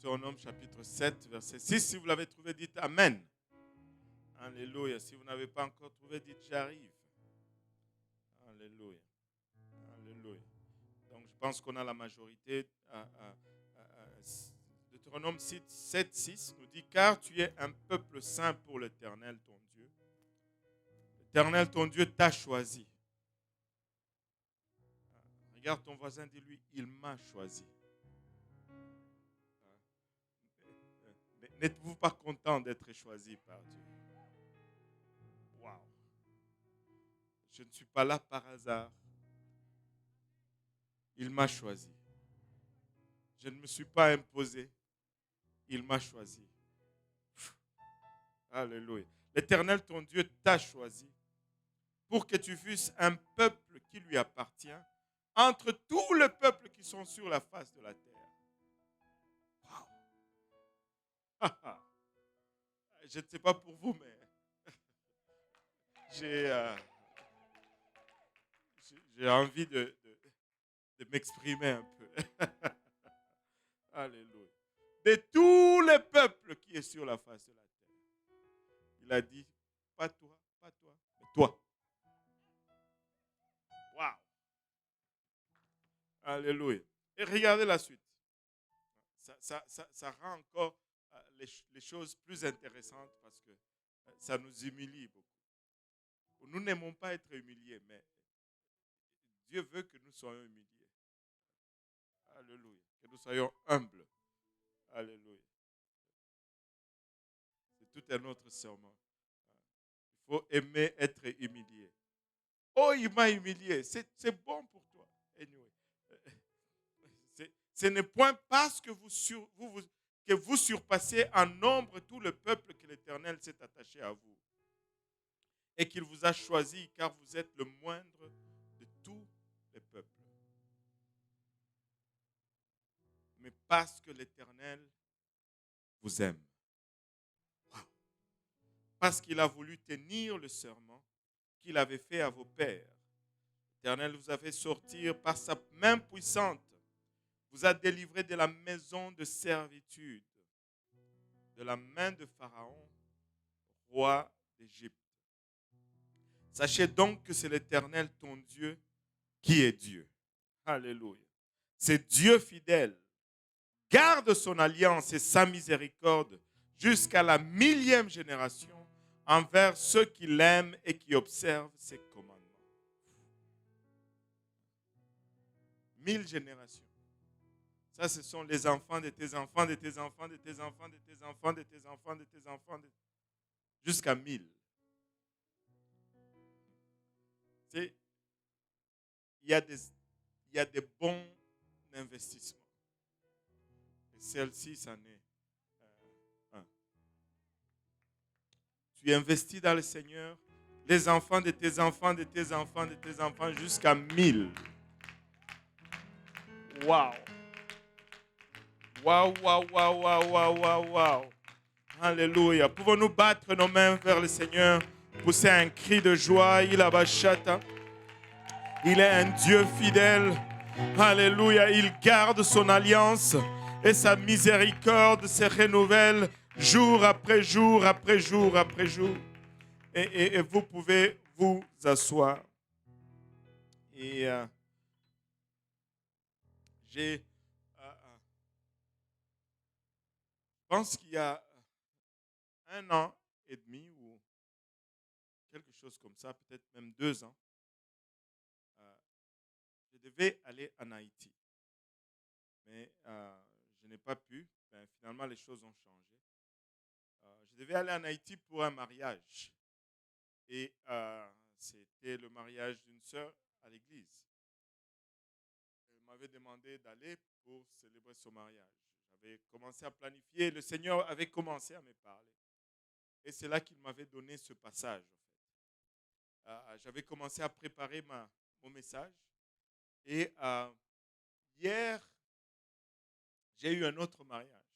Deutéronome chapitre 7, verset 6. Si vous l'avez trouvé, dites Amen. Alléluia. Si vous n'avez pas encore trouvé, dites j'arrive. Alléluia. Alléluia. Donc je pense qu'on a la majorité. Deutéronome 7, 6 nous dit car tu es un peuple saint pour l'Éternel ton Dieu. L'Éternel ton Dieu t'a choisi. Regarde ton voisin, dis-lui, il m'a choisi. N'êtes-vous pas content d'être choisi par Dieu? Waouh! Je ne suis pas là par hasard. Il m'a choisi. Je ne me suis pas imposé. Il m'a choisi. Alléluia. L'Éternel, ton Dieu, t'a choisi pour que tu fusses un peuple qui lui appartient entre tous les peuples qui sont sur la face de la terre. Wow. Je ne sais pas pour vous, mais j'ai envie de m'exprimer un peu. Alléluia. De tous les peuples qui sont sur la face de la terre. Il a dit, pas toi, mais toi. Waouh. Alléluia. Et regardez la suite. Ça rend encore les choses plus intéressantes parce que ça nous humilie beaucoup. Nous n'aimons pas être humiliés, mais Dieu veut que nous soyons humiliés. Alléluia. Que nous soyons humbles. Alléluia. C'est tout un autre sermon. Il faut aimer être humilié. Oh, il m'a humilié. C'est bon pour toi. Anyway. Ce n'est point parce que vous surpassez en nombre tout le peuple que l'Éternel s'est attaché à vous et qu'il vous a choisi car vous êtes le moindre de tous les peuples. Mais parce que l'Éternel vous aime. Wow. Parce qu'il a voulu tenir le serment qu'il avait fait à vos pères. L'Éternel vous a fait sortir par sa main puissante, vous a délivré de la maison de servitude, de la main de Pharaon, roi d'Égypte. Sachez donc que c'est l'Éternel ton Dieu qui est Dieu. Alléluia. C'est Dieu fidèle. Garde son alliance et sa miséricorde jusqu'à la 1000e génération envers ceux qui l'aiment et qui observent ses commandements. 1000 générations. Ça, ce sont les enfants de tes enfants, de tes enfants, de tes enfants, de tes enfants, de tes enfants, de tes enfants, jusqu'à 1000. Il y a des bons investissements. Et celle-ci, c'en est un. Tu investis dans le Seigneur, les enfants de tes enfants, de tes enfants, de tes enfants, jusqu'à 1000. Waouh! Waouh, waouh, waouh, waouh, waouh, waouh, waouh. Alléluia. Pouvons-nous battre nos mains vers le Seigneur, pousser un cri de joie? Il est un Dieu fidèle. Alléluia. Il garde son alliance et sa miséricorde se renouvelle jour après jour, après jour, après jour. Et vous pouvez vous asseoir. Et je pense qu'il y a 1 an et demi ou quelque chose comme ça, peut-être même 2 ans, je devais aller en Haïti. Mais je n'ai pas pu. Finalement, les choses ont changé. Je devais aller en Haïti pour un mariage. Et c'était le mariage d'une sœur à l'église. Elle m'avait demandé d'aller pour célébrer son mariage. J'avais commencé à planifier. Le Seigneur avait commencé à me parler. Et c'est là qu'il m'avait donné ce passage. En fait. J'avais commencé à préparer mon message. Et hier, j'ai eu un autre mariage.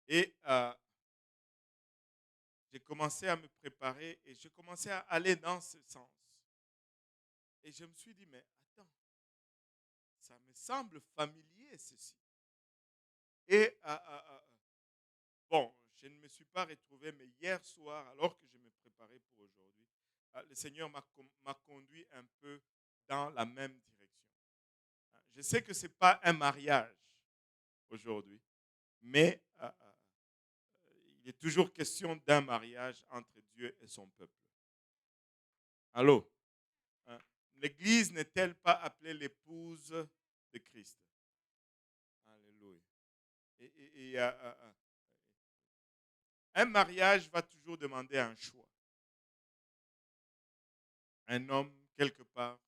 Et j'ai commencé à me préparer et j'ai commencé à aller dans ce sens. Et je me suis dit, mais attends, ça me semble familier ceci. Et bon, je ne me suis pas retrouvé, mais hier soir, alors que je me préparais pour aujourd'hui, le Seigneur m'a conduit un peu dans la même direction. Je sais que ce n'est pas un mariage aujourd'hui, mais il est toujours question d'un mariage entre Dieu et son peuple. Allô? Hein? L'Église n'est-elle pas appelée l'épouse de Christ? Alléluia. Un mariage va toujours demander un choix. Un homme, quelque part,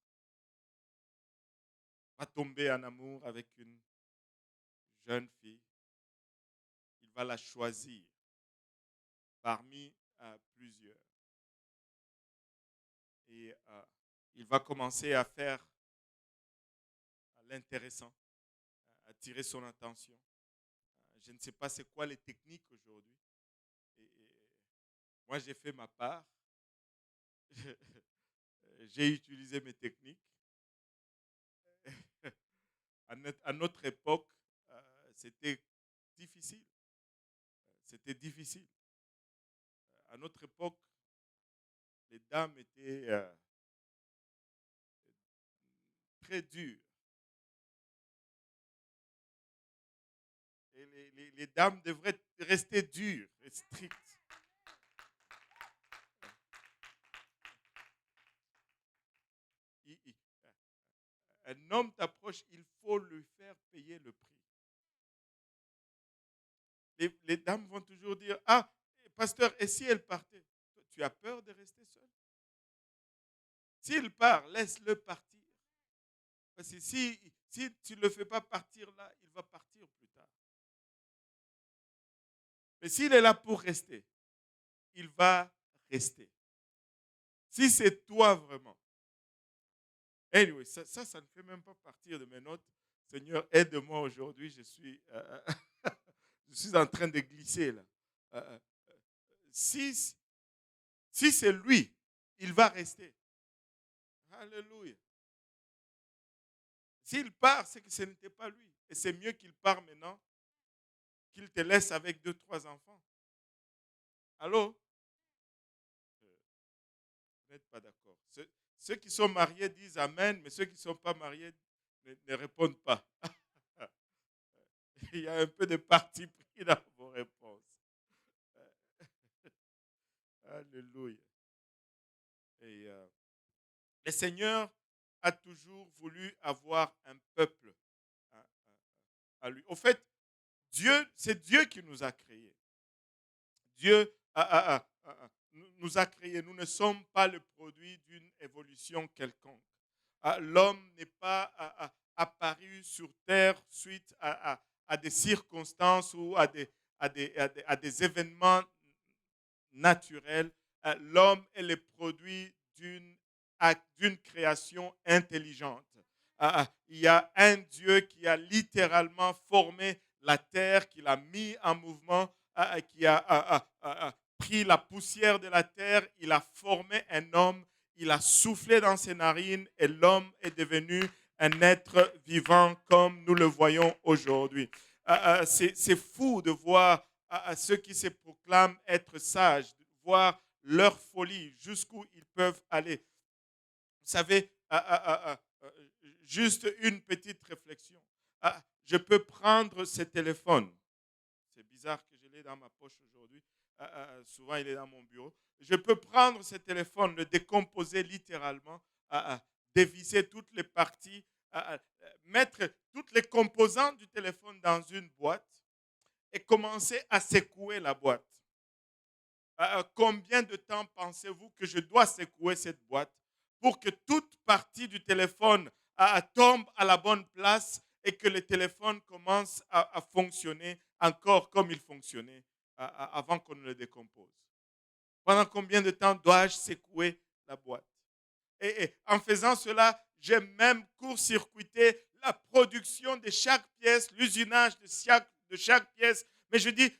va tomber en amour avec une jeune fille. Il va la choisir parmi plusieurs. Et il va commencer à faire l'intéressant, attirer son attention. Je ne sais pas c'est quoi les techniques aujourd'hui. Et moi, j'ai fait ma part. J'ai utilisé mes techniques. À notre époque, c'était difficile. C'était difficile. À notre époque, les dames étaient très dures. Et les dames devraient rester dures et strictes. Un homme t'approche, il faut lui faire payer le prix. Les dames vont toujours dire, ah, pasteur, et si elle partait? Tu as peur de rester seul? S'il part, laisse-le partir. Parce que si tu ne le fais pas partir là, il va partir plus tard. Mais s'il est là pour rester, il va rester. Si c'est toi vraiment. Anyway, ça ne fait même pas partir de mes notes. Seigneur, aide-moi aujourd'hui, je suis en train de glisser là. Si c'est lui, il va rester. Alléluia. S'il part, c'est que ce n'était pas lui. Et c'est mieux qu'il part maintenant qu'il te laisse avec 2, 3 enfants. Allô? Vous n'êtes pas d'accord. Ceux qui sont mariés disent Amen, mais ceux qui ne sont pas mariés ne répondent pas. Il y a un peu de parti pris dans vos réponses. Alléluia. Et le Seigneur a toujours voulu avoir un peuple à lui. Au fait, c'est Dieu qui nous a créés. Dieu nous a créés. Nous ne sommes pas le produit d'une évolution quelconque. L'homme n'est pas apparu sur terre suite à des circonstances ou à des événements naturels. L'homme est le produit d'une création intelligente. Il y a un Dieu qui a littéralement formé la terre, qui l'a mis en mouvement, qui a pris la poussière de la terre, il a formé un homme, il a soufflé dans ses narines et l'homme est devenu un être vivant comme nous le voyons aujourd'hui. C'est fou de voir ceux qui se proclament être sages, de voir leur folie, jusqu'où ils peuvent aller. Vous savez, juste une petite réflexion. Je peux prendre ce téléphone. C'est bizarre que je l'ai dans ma poche aujourd'hui. Souvent, il est dans mon bureau. Je peux prendre ce téléphone, le décomposer littéralement, dévisser toutes les parties, mettre toutes les composantes du téléphone dans une boîte et commencer à secouer la boîte. Combien de temps pensez-vous que je dois secouer cette boîte pour que toute partie du téléphone tombe à la bonne place et que le téléphone commence à fonctionner encore comme il fonctionnait avant qu'on ne le décompose? Pendant combien de temps dois-je secouer la boîte? Et en faisant cela, j'ai même court-circuité la production de chaque pièce, l'usinage de chaque pièce. Mais je dis,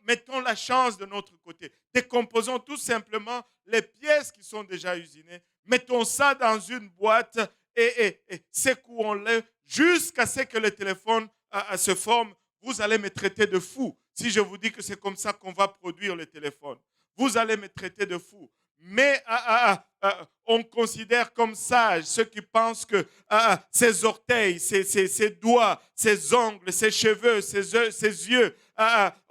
mettons la chance de notre côté. Décomposons tout simplement les pièces qui sont déjà usinées. Mettons ça dans une boîte et secouons-le jusqu'à ce que le téléphone se forme. vous allez me traiter de fou si je vous dis que c'est comme ça qu'on va produire le téléphone. Vous allez me traiter de fou. Mais on considère comme sage ceux qui pensent que ses orteils, ses doigts, ses ongles, ses cheveux, ses yeux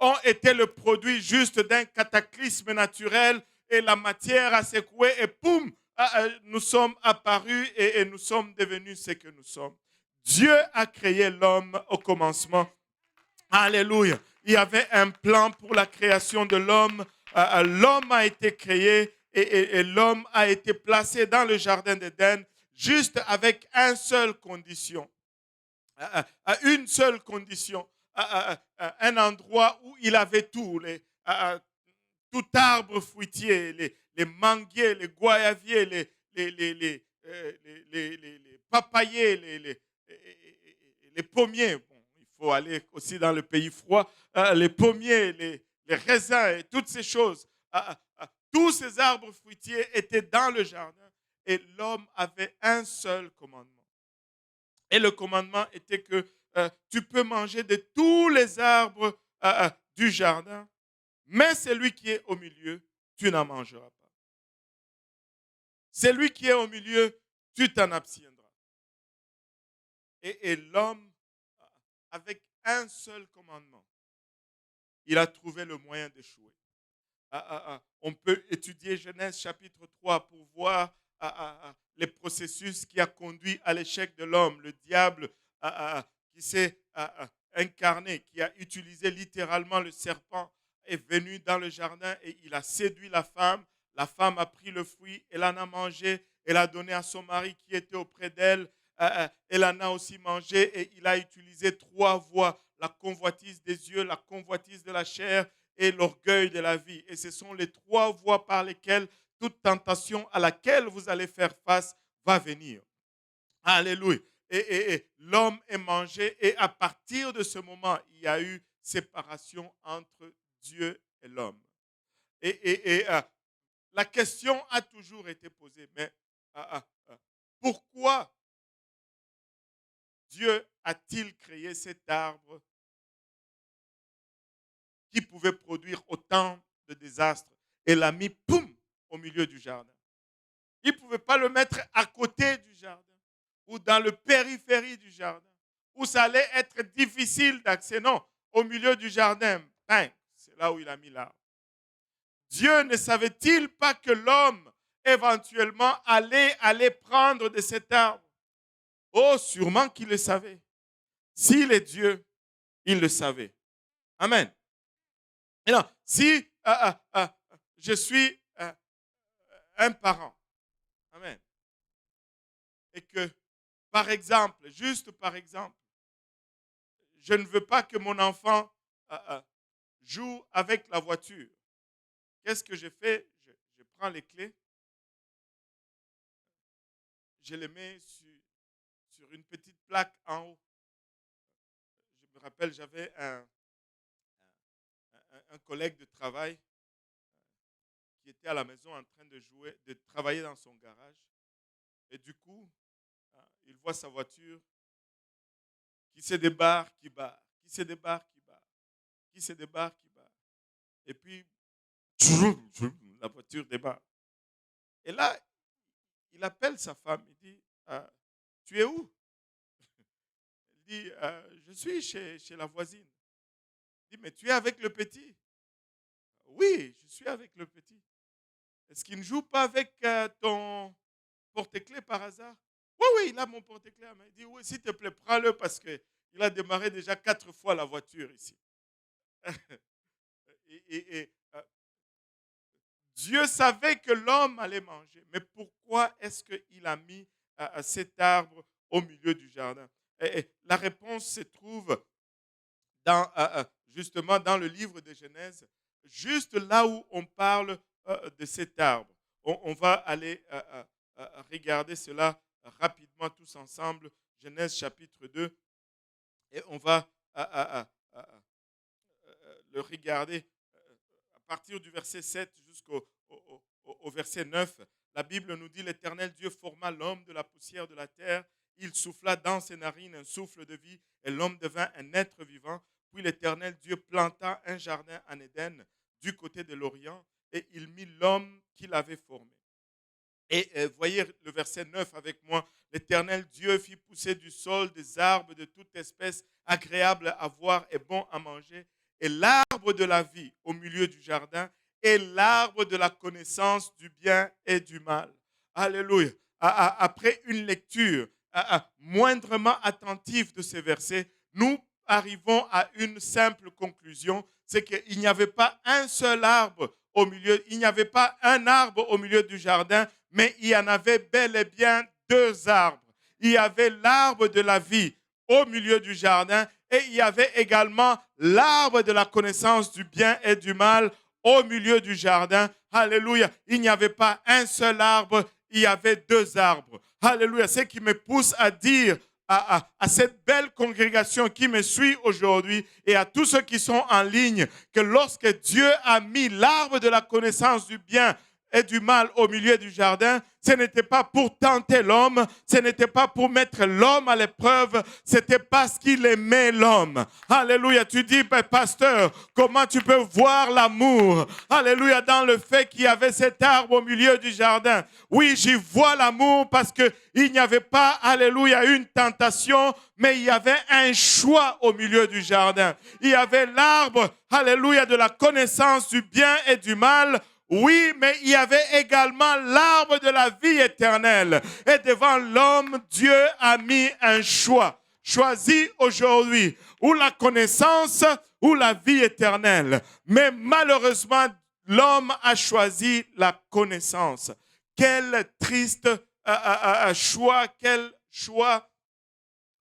ont été le produit juste d'un cataclysme naturel et la matière a secoué et poum, nous sommes apparus et nous sommes devenus ce que nous sommes. Dieu a créé l'homme au commencement. Alléluia. Il y avait un plan pour la création de l'homme. L'homme a été créé et l'homme a été placé dans le jardin d'Éden juste avec une seule condition. Une seule condition. Un endroit où il avait tout. Tout arbre fruitier, les manguiers, les goyaviers, les papayers, les pommiers. Bon, il faut aller aussi dans le pays froid. Les pommiers, les raisins et toutes ces choses. Tous ces arbres fruitiers étaient dans le jardin et l'homme avait un seul commandement. Et le commandement était que tu peux manger de tous les arbres du jardin, mais celui qui est au milieu, tu n'en mangeras pas. Celui qui est au milieu, tu t'en abstiendras. Et l'homme, avec un seul commandement, il a trouvé le moyen d'échouer. On peut étudier Genèse chapitre 3 pour voir les processus qui a conduit à l'échec de l'homme. Le diable qui s'est incarné, qui a utilisé littéralement le serpent, est venu dans le jardin et il a séduit la femme. La femme a pris le fruit, elle en a mangé, elle a donné à son mari qui était auprès d'elle. Elle en a aussi mangé et il a utilisé 3 voies. La convoitise des yeux, la convoitise de la chair et l'orgueil de la vie. Et ce sont les 3 voies par lesquelles toute tentation à laquelle vous allez faire face va venir. Alléluia. Et l'homme est mangé et à partir de ce moment, il y a eu séparation entre Dieu et l'homme. Et la question a toujours été posée, mais pourquoi Dieu a-t-il créé cet arbre qui pouvait produire autant de désastres et l'a mis, poum, au milieu du jardin? Il ne pouvait pas le mettre à côté du jardin ou dans le périphérie du jardin où ça allait être difficile d'accès. Non, au milieu du jardin, bang, c'est là où il a mis l'arbre. Dieu ne savait-il pas que l'homme éventuellement allait prendre de cet arbre? Oh, sûrement qu'il le savait. S'il est Dieu, il le savait. Amen. Et non, si je suis un parent, amen, et que, par exemple, juste par exemple, je ne veux pas que mon enfant joue avec la voiture, qu'est-ce que je fais? Je prends les clés, je les mets sur une petite plaque en haut. Je me rappelle, j'avais un collègue de travail qui était à la maison en train de travailler dans son garage. Et du coup, il voit sa voiture qui se débarre, qui barre, qui se débarre, qui barre, qui se débarre, qui barre. Et puis, la voiture débarre. Et là, il appelle sa femme, il dit, tu es où? Il dit, je suis chez la voisine. Il dit, mais tu es avec le petit? Oui, je suis avec le petit. Est-ce qu'il ne joue pas avec ton porte-clés par hasard? Oui, oui, il a mon porte-clés. Il dit, oui, s'il te plaît, prends-le parce qu'il a démarré déjà 4 fois la voiture ici. et Dieu savait que l'homme allait manger. Mais pourquoi est-ce qu'il a mis cet arbre au milieu du jardin? Et la réponse se trouve justement dans le livre de Genèse, juste là où on parle de cet arbre. On va aller regarder cela rapidement tous ensemble. Genèse chapitre 2. Et on va le regarder à partir du verset 7 jusqu'au verset 9. La Bible nous dit, l'Éternel Dieu forma l'homme de la poussière de la terre. Il souffla dans ses narines un souffle de vie et l'homme devint un être vivant. Puis l'Éternel Dieu planta un jardin en Éden du côté de l'Orient et il mit l'homme qu'il avait formé. Et voyez le verset 9 avec moi. L'Éternel Dieu fit pousser du sol des arbres de toute espèce agréables à voir et bons à manger, et l'arbre de la vie au milieu du jardin, et l'arbre de la connaissance du bien et du mal. Alléluia. Après une lecture moindrement attentive de ces versets, nous arrivons à une simple conclusion, c'est qu'il n'y avait pas un seul arbre au milieu, il n'y avait pas un arbre au milieu du jardin, mais il y en avait bel et bien deux arbres. Il y avait l'arbre de la vie au milieu du jardin et il y avait également l'arbre de la connaissance du bien et du mal au milieu du jardin. Alléluia. Il n'y avait pas un seul arbre, il y avait deux arbres. Alléluia. Ce qui me pousse à dire à cette belle congrégation qui me suit aujourd'hui et à tous ceux qui sont en ligne que lorsque Dieu a mis l'arbre de la connaissance du bien et du mal au milieu du jardin, ce n'était pas pour tenter l'homme, ce n'était pas pour mettre l'homme à l'épreuve, c'était parce qu'il aimait l'homme. Alléluia. Tu dis, pasteur, comment tu peux voir l'amour? Alléluia, dans le fait qu'il y avait cet arbre au milieu du jardin. Oui, j'y vois l'amour parce qu'il n'y avait pas, alléluia, une tentation, mais il y avait un choix au milieu du jardin. Il y avait l'arbre, alléluia, de la connaissance du bien et du mal. Oui, mais il y avait également l'arbre de la vie éternelle. Et devant l'homme, Dieu a mis un choix. Choisis aujourd'hui ou la connaissance ou la vie éternelle. Mais malheureusement, l'homme a choisi la connaissance. Quel triste choix, quel choix,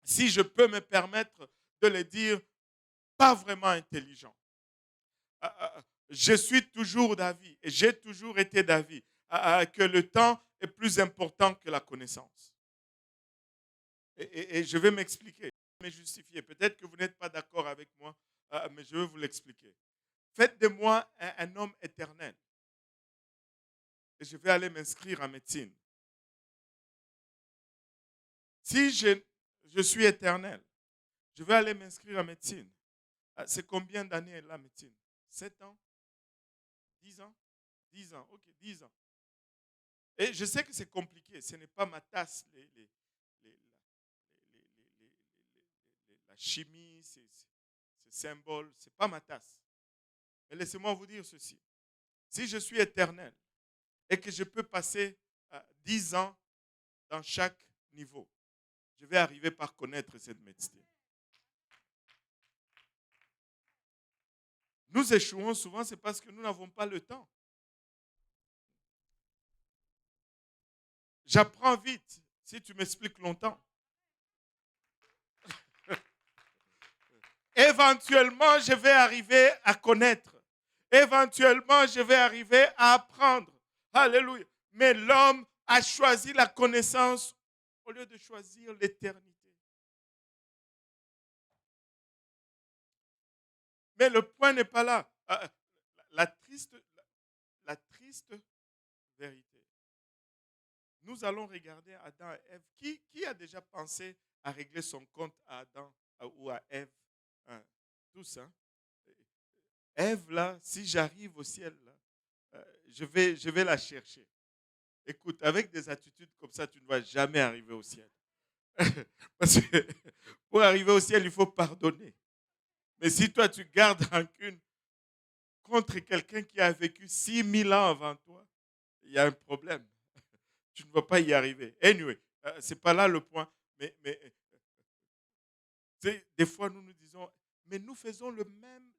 si je peux me permettre de le dire, pas vraiment intelligent. Je suis toujours d'avis, et j'ai toujours été d'avis, que le temps est plus important que la connaissance. Et je vais m'expliquer, me justifier. Peut-être que vous n'êtes pas d'accord avec moi, mais je vais vous l'expliquer. Faites de moi un homme éternel. Et je vais aller m'inscrire en médecine. Si je suis éternel, je vais aller m'inscrire en médecine. C'est combien d'années la médecine? 7 ans? 10 ans? 10 ans, ok, 10 ans. Et je sais que c'est compliqué, ce n'est pas ma tasse, la chimie, ces symboles, ce n'est pas ma tasse. Mais laissez-moi vous dire ceci. Si je suis éternel et que je peux passer 10 ans dans chaque niveau, je vais arriver par connaître cette médecine. Nous échouons souvent, c'est parce que nous n'avons pas le temps. J'apprends vite si tu m'expliques longtemps. Éventuellement, je vais arriver à connaître. Éventuellement, je vais arriver à apprendre. Alléluia. Mais l'homme a choisi la connaissance au lieu de choisir l'éternité. Mais le point n'est pas là. La triste vérité. Nous allons regarder Adam et Ève. Qui a déjà pensé à régler son compte à Adam ou à Ève? Hein? Tous, hein? Ève, là, si j'arrive au ciel, là, je vais la chercher. Écoute, avec des attitudes comme ça, tu ne vas jamais arriver au ciel. Parce que pour arriver au ciel, il faut pardonner. Mais si toi, tu gardes rancune contre quelqu'un qui a vécu 6000 ans avant toi, il y a un problème. Tu ne vas pas y arriver. Anyway, ce n'est pas là le point. Mais des fois, nous nous disons, mais nous faisons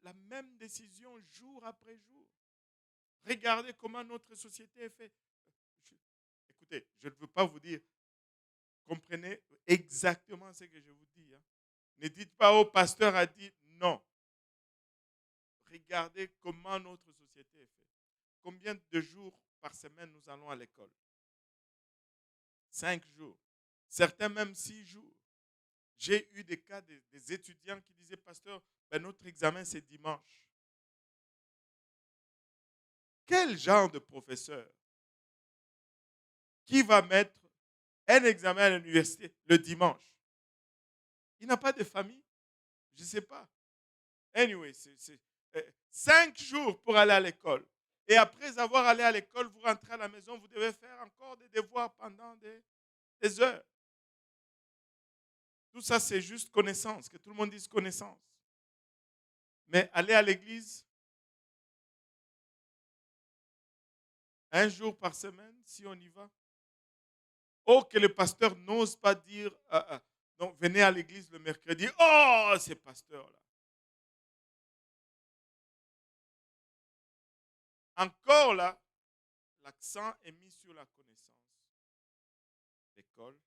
la même décision jour après jour. Regardez comment notre société est faite. Écoutez, je ne veux pas vous dire, comprenez exactement ce que je vous dis. Hein. Ne dites pas, oh, pasteur a dit non. Regardez comment notre société est faite. Combien de jours par semaine nous allons à l'école? 5 jours. Certains même 6 jours. J'ai eu des cas des étudiants qui disaient, pasteur, ben notre examen c'est dimanche. Quel genre de professeur qui va mettre un examen à l'université le dimanche? Il n'a pas de famille? Je ne sais pas. Anyway, c'est 5 jours pour aller à l'école. Et après avoir allé à l'école, vous rentrez à la maison, vous devez faire encore des devoirs pendant des heures. Tout ça, c'est juste connaissance, que tout le monde dise connaissance. Mais aller à l'église, un jour par semaine, si on y va. Oh, que le pasteur n'ose pas dire, donc venez à l'église le mercredi. Oh, ces pasteurs-là. Encore là, l'accent est mis sur la connaissance. L'école,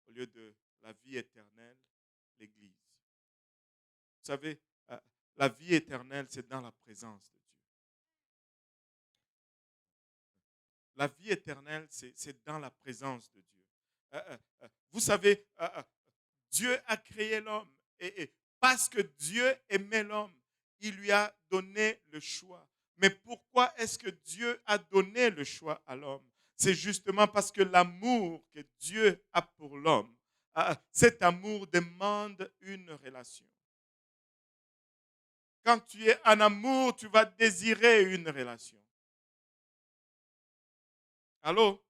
au lieu de la vie éternelle, l'église. Vous savez, la vie éternelle, c'est dans la présence de Dieu. La vie éternelle, c'est dans la présence de Dieu. Vous savez, Dieu a créé l'homme et parce que Dieu aimait l'homme, il lui a donné le choix. Mais pourquoi est-ce que Dieu a donné le choix à l'homme? C'est justement parce que l'amour que Dieu a pour l'homme, cet amour demande une relation. Quand tu es en amour, tu vas désirer une relation. Allô?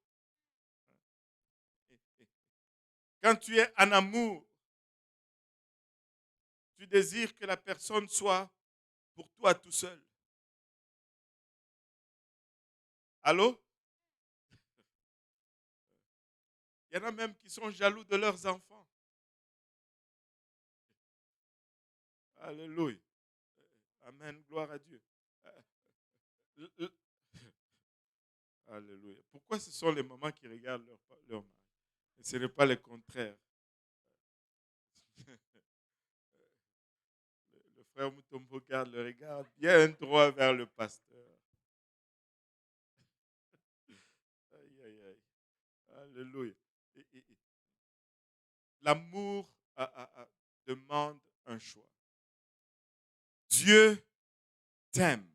Quand tu es en amour, tu désires que la personne soit pour toi tout seul. Allô? Il y en a même qui sont jaloux de leurs enfants. Alléluia. Amen. Gloire à Dieu. Alléluia. Pourquoi ce sont les mamans qui regardent leur mari? Et ce n'est pas le contraire. Le frère Moutombo garde le regard bien droit vers le pasteur. Aïe, aïe, aïe. Alléluia. L'amour demande un choix. Dieu t'aime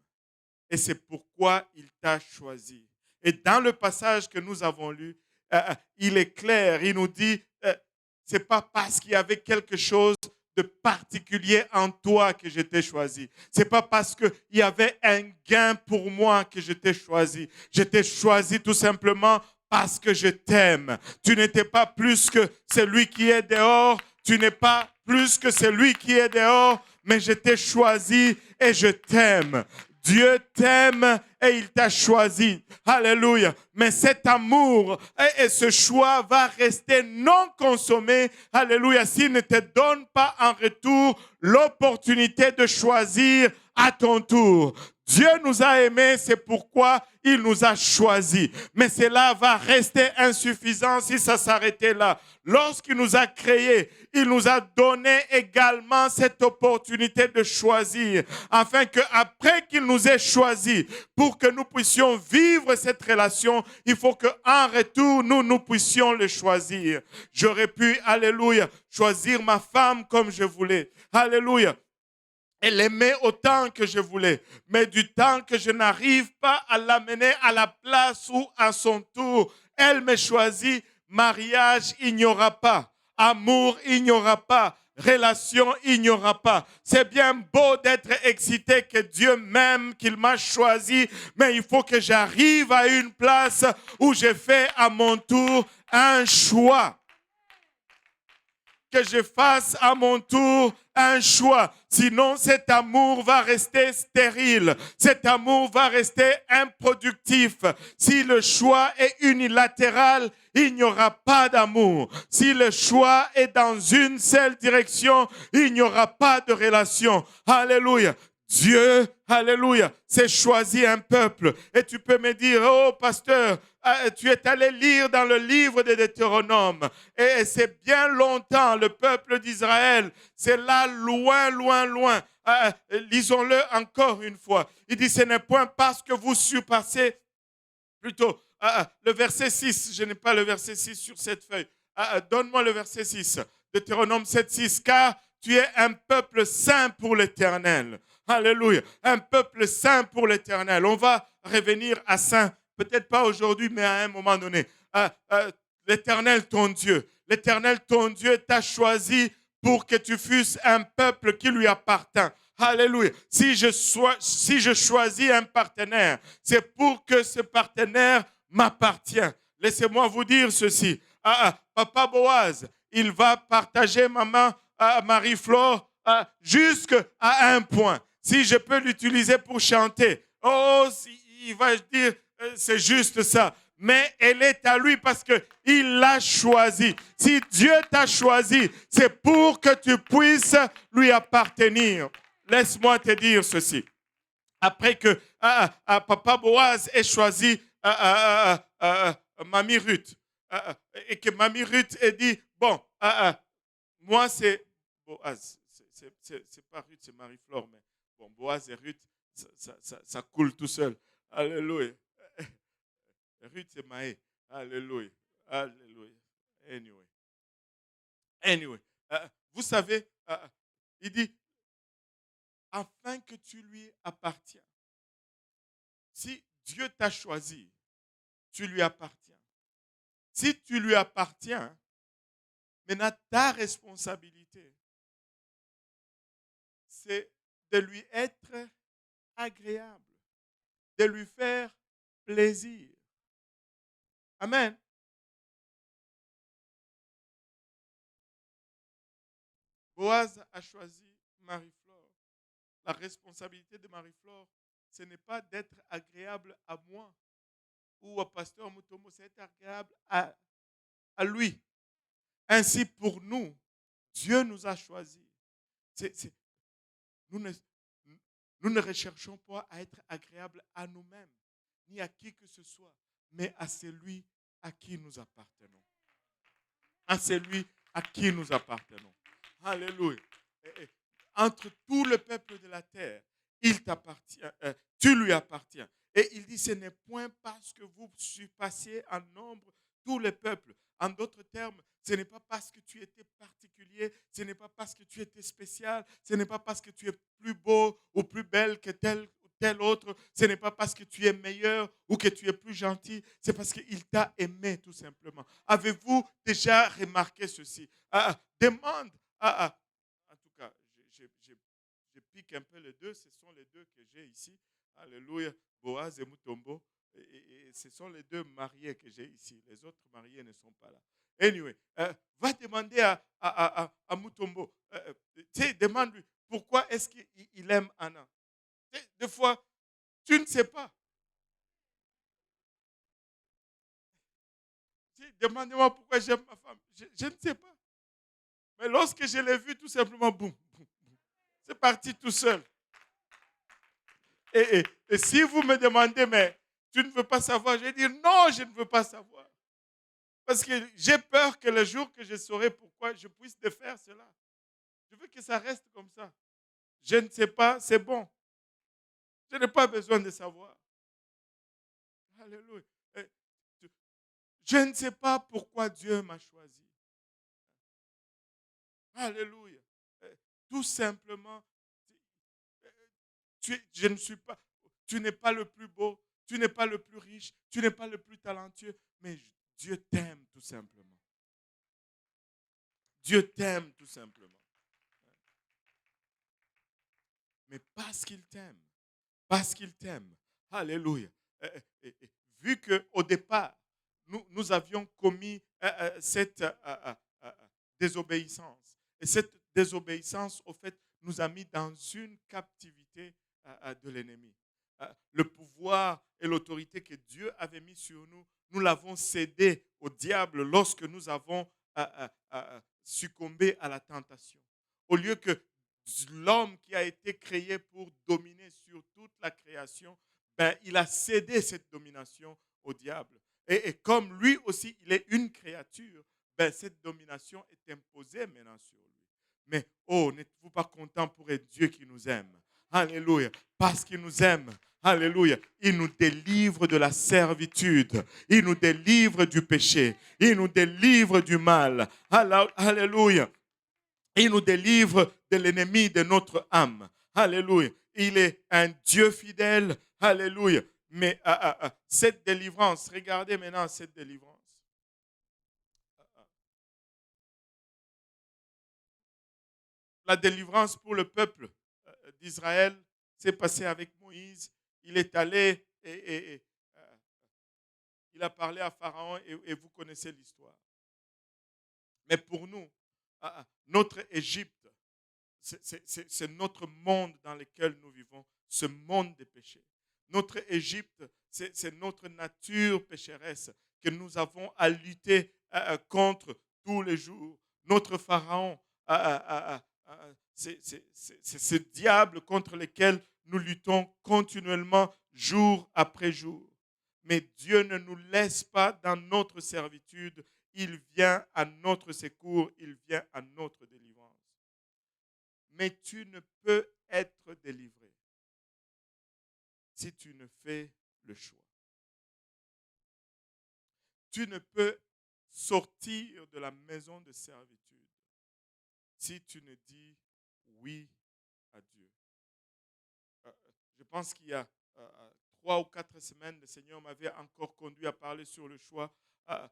et c'est pourquoi il t'a choisi. Et dans le passage que nous avons lu, il est clair, il nous dit, c'est pas parce qu'il y avait quelque chose de particulier en toi que je t'ai choisi. C'est pas parce qu'il y avait un gain pour moi que je t'ai choisi. Je t'ai choisi tout simplement parce que je t'aime. Tu n'étais pas plus que celui qui est dehors. Tu n'es pas plus que celui qui est dehors, mais je t'ai choisi et je t'aime. Dieu t'aime et il t'a choisi. Alléluia. Mais cet amour et ce choix va rester non consommé. Alléluia. S'il ne te donne pas en retour l'opportunité de choisir à ton tour. Dieu nous a aimés, c'est pourquoi il nous a choisis. Mais cela va rester insuffisant si ça s'arrêtait là. Lorsqu'il nous a créés, il nous a donné également cette opportunité de choisir, afin qu'après qu'il nous ait choisis, pour que nous puissions vivre cette relation, il faut qu'en retour, nous puissions le choisir. J'aurais pu, alléluia, choisir ma femme comme je voulais. Alléluia. Et l'aimer autant que je voulais. Mais du temps que je n'arrive pas à l'amener à la place où, à son tour, elle me choisit, mariage, il n'y aura pas. Amour, il n'y aura pas. Relation, il n'y aura pas. C'est bien beau d'être excité que Dieu m'aime, qu'il m'a choisi, mais il faut que j'arrive à une place où je fais à mon tour un choix. Que je fasse à mon tour un choix. Sinon, cet amour va rester stérile. Cet amour va rester improductif. Si le choix est unilatéral, il n'y aura pas d'amour. Si le choix est dans une seule direction, il n'y aura pas de relation. Alléluia. Dieu, alléluia, s'est choisi un peuple. Et tu peux me dire, oh pasteur, tu es allé lire dans le livre de Deutéronome. Et c'est bien longtemps, le peuple d'Israël, c'est là loin, loin, loin. Lisons-le encore une fois. Il dit, ce n'est point parce que vous surpassez, plutôt, le verset 6, je n'ai pas le verset 6 sur cette feuille. Donne-moi le verset 6. Deutéronome 7, 6, car tu es un peuple saint pour l'Éternel. Alléluia. Un peuple saint pour l'Éternel. On va revenir à saint. Peut-être pas aujourd'hui, mais à un moment donné. L'Éternel, ton Dieu. L'Éternel, ton Dieu t'a choisi pour que tu fusses un peuple qui lui appartient. Alléluia. Si je choisis un partenaire, c'est pour que ce partenaire m'appartient. Laissez-moi vous dire ceci. Papa Boaz, il va partager maman Marie-Flore jusqu'à un point. Si je peux l'utiliser pour chanter, il va dire, c'est juste ça. Mais elle est à lui parce qu'il l'a choisi. Si Dieu t'a choisi, c'est pour que tu puisses lui appartenir. Laisse-moi te dire ceci. Après que Papa Boaz ait choisi Mamie Ruth, et que Mamie Ruth ait dit, bon, moi c'est Boaz, c'est pas Ruth, c'est Marie-Flore, mais bon, Boaz et Ruth, ça coule tout seul. Alléluia. Ruth, c'est Maë. Alléluia. Alléluia. Anyway. Vous savez, il dit, afin que tu lui appartiens. Si Dieu t'a choisi, tu lui appartiens. Si tu lui appartiens, maintenant ta responsabilité, c'est de lui être agréable, de lui faire plaisir. Amen. Boaz a choisi Marie-Flore. La responsabilité de Marie-Flore, ce n'est pas d'être agréable à moi ou au pasteur Mutombo, c'est être agréable à lui. Ainsi, pour nous, Dieu nous a choisis. Nous ne recherchons pas à être agréables à nous-mêmes, ni à qui que ce soit, mais à celui à qui nous appartenons. À celui à qui nous appartenons. Alléluia. Entre tout le peuple de la terre, il t'appartient, tu lui appartiens. Et il dit, ce n'est point parce que vous surpassiez en nombre tous les peuples. En d'autres termes, ce n'est pas parce que tu étais particulier, ce n'est pas parce que tu étais spécial, ce n'est pas parce que tu es plus beau ou plus belle que tel ou tel autre, ce n'est pas parce que tu es meilleur ou que tu es plus gentil, c'est parce qu'il t'a aimé tout simplement. Avez-vous déjà remarqué ceci? Demande en tout cas, je pique un peu les deux. Ce sont les deux que j'ai ici. Alléluia. Boaz et Mutombo. Et ce sont les deux mariés que j'ai ici. Les autres mariés ne sont pas là. Anyway, va demander à Mutombo. Demande-lui pourquoi est-ce qu'il aime Anna. Des fois, tu ne sais pas. Demandez-moi pourquoi j'aime ma femme. Je ne sais pas. Mais lorsque je l'ai vu, tout simplement, boum, boum, boum. C'est parti tout seul. Et si vous me demandez, mais tu ne veux pas savoir, je vais dire non, je ne veux pas savoir. Parce que j'ai peur que le jour que je saurai pourquoi je puisse te faire cela. Je veux que ça reste comme ça. Je ne sais pas, c'est bon. Je n'ai pas besoin de savoir. Alléluia. Je ne sais pas pourquoi Dieu m'a choisi. Alléluia. Tout simplement, je ne suis pas, tu n'es pas le plus beau, tu n'es pas le plus riche, tu n'es pas le plus talentueux, mais Dieu t'aime tout simplement. Dieu t'aime tout simplement. Mais parce qu'il t'aime, alléluia. Vu qu'au départ, nous avions commis cette désobéissance, et cette désobéissance, au fait, nous a mis dans une captivité de l'ennemi. Le pouvoir et l'autorité que Dieu avait mis sur nous, nous l'avons cédé au diable lorsque nous avons succombé à la tentation. Au lieu que l'homme qui a été créé pour dominer sur toute la création, il a cédé cette domination au diable. Et comme lui aussi, il est une créature, cette domination est imposée maintenant sur lui. Mais, n'êtes-vous pas content pour être Dieu qui nous aime? Alléluia. Parce qu'il nous aime. Alléluia. Il nous délivre de la servitude. Il nous délivre du péché. Il nous délivre du mal. Alléluia. Il nous délivre de l'ennemi de notre âme. Alléluia. Il est un Dieu fidèle. Alléluia. Mais cette délivrance, regardez maintenant cette délivrance. La délivrance pour le peuple d'Israël s'est passé avec Moïse. Il est allé et il a parlé à Pharaon et vous connaissez l'histoire. Mais pour nous, notre Égypte, c'est notre monde dans lequel nous vivons, ce monde des péchés. Notre Égypte, c'est notre nature pécheresse que nous avons à lutter contre tous les jours. Notre Pharaon, c'est ce diable contre lequel nous luttons continuellement, jour après jour. Mais Dieu ne nous laisse pas dans notre servitude. Il vient à notre secours, il vient à notre délivrance. Mais tu ne peux être délivré si tu ne fais le choix. Tu ne peux sortir de la maison de servitude si tu ne dis oui à Dieu. Je pense qu'il y a 3 ou 4 semaines, le Seigneur m'avait encore conduit à parler sur le choix, euh,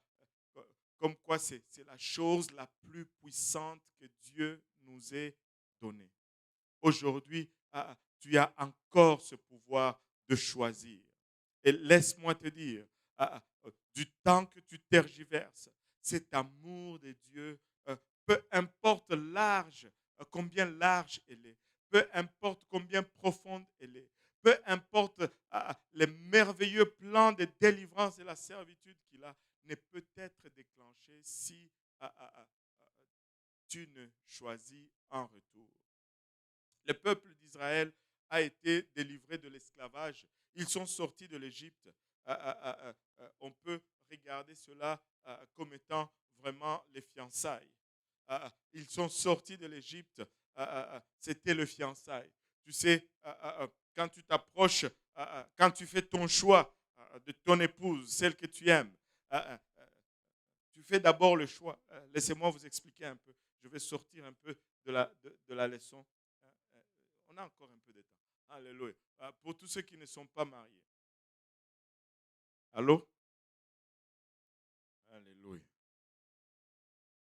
comme quoi c'est la chose la plus puissante que Dieu nous ait donnée. Aujourd'hui, tu as encore ce pouvoir de choisir. Et laisse-moi te dire, du temps que tu tergiverses, cet amour de Dieu, peu importe large, combien large elle est, peu importe combien profonde elle est, peu importe les merveilleux plans de délivrance et la servitude qu'il a, ne peut être déclenché si tu ne choisis en retour. Le peuple d'Israël a été délivré de l'esclavage. Ils sont sortis de l'Égypte. On peut regarder cela comme étant vraiment les fiançailles. Ils sont sortis de l'Égypte. C'était le fiançailles. Tu sais, quand tu t'approches, quand tu fais ton choix de ton épouse, celle que tu aimes, tu fais d'abord le choix. Laissez-moi vous expliquer un peu. Je vais sortir un peu de la leçon. On a encore un peu de temps. Alléluia. Pour tous ceux qui ne sont pas mariés. Allô? Alléluia.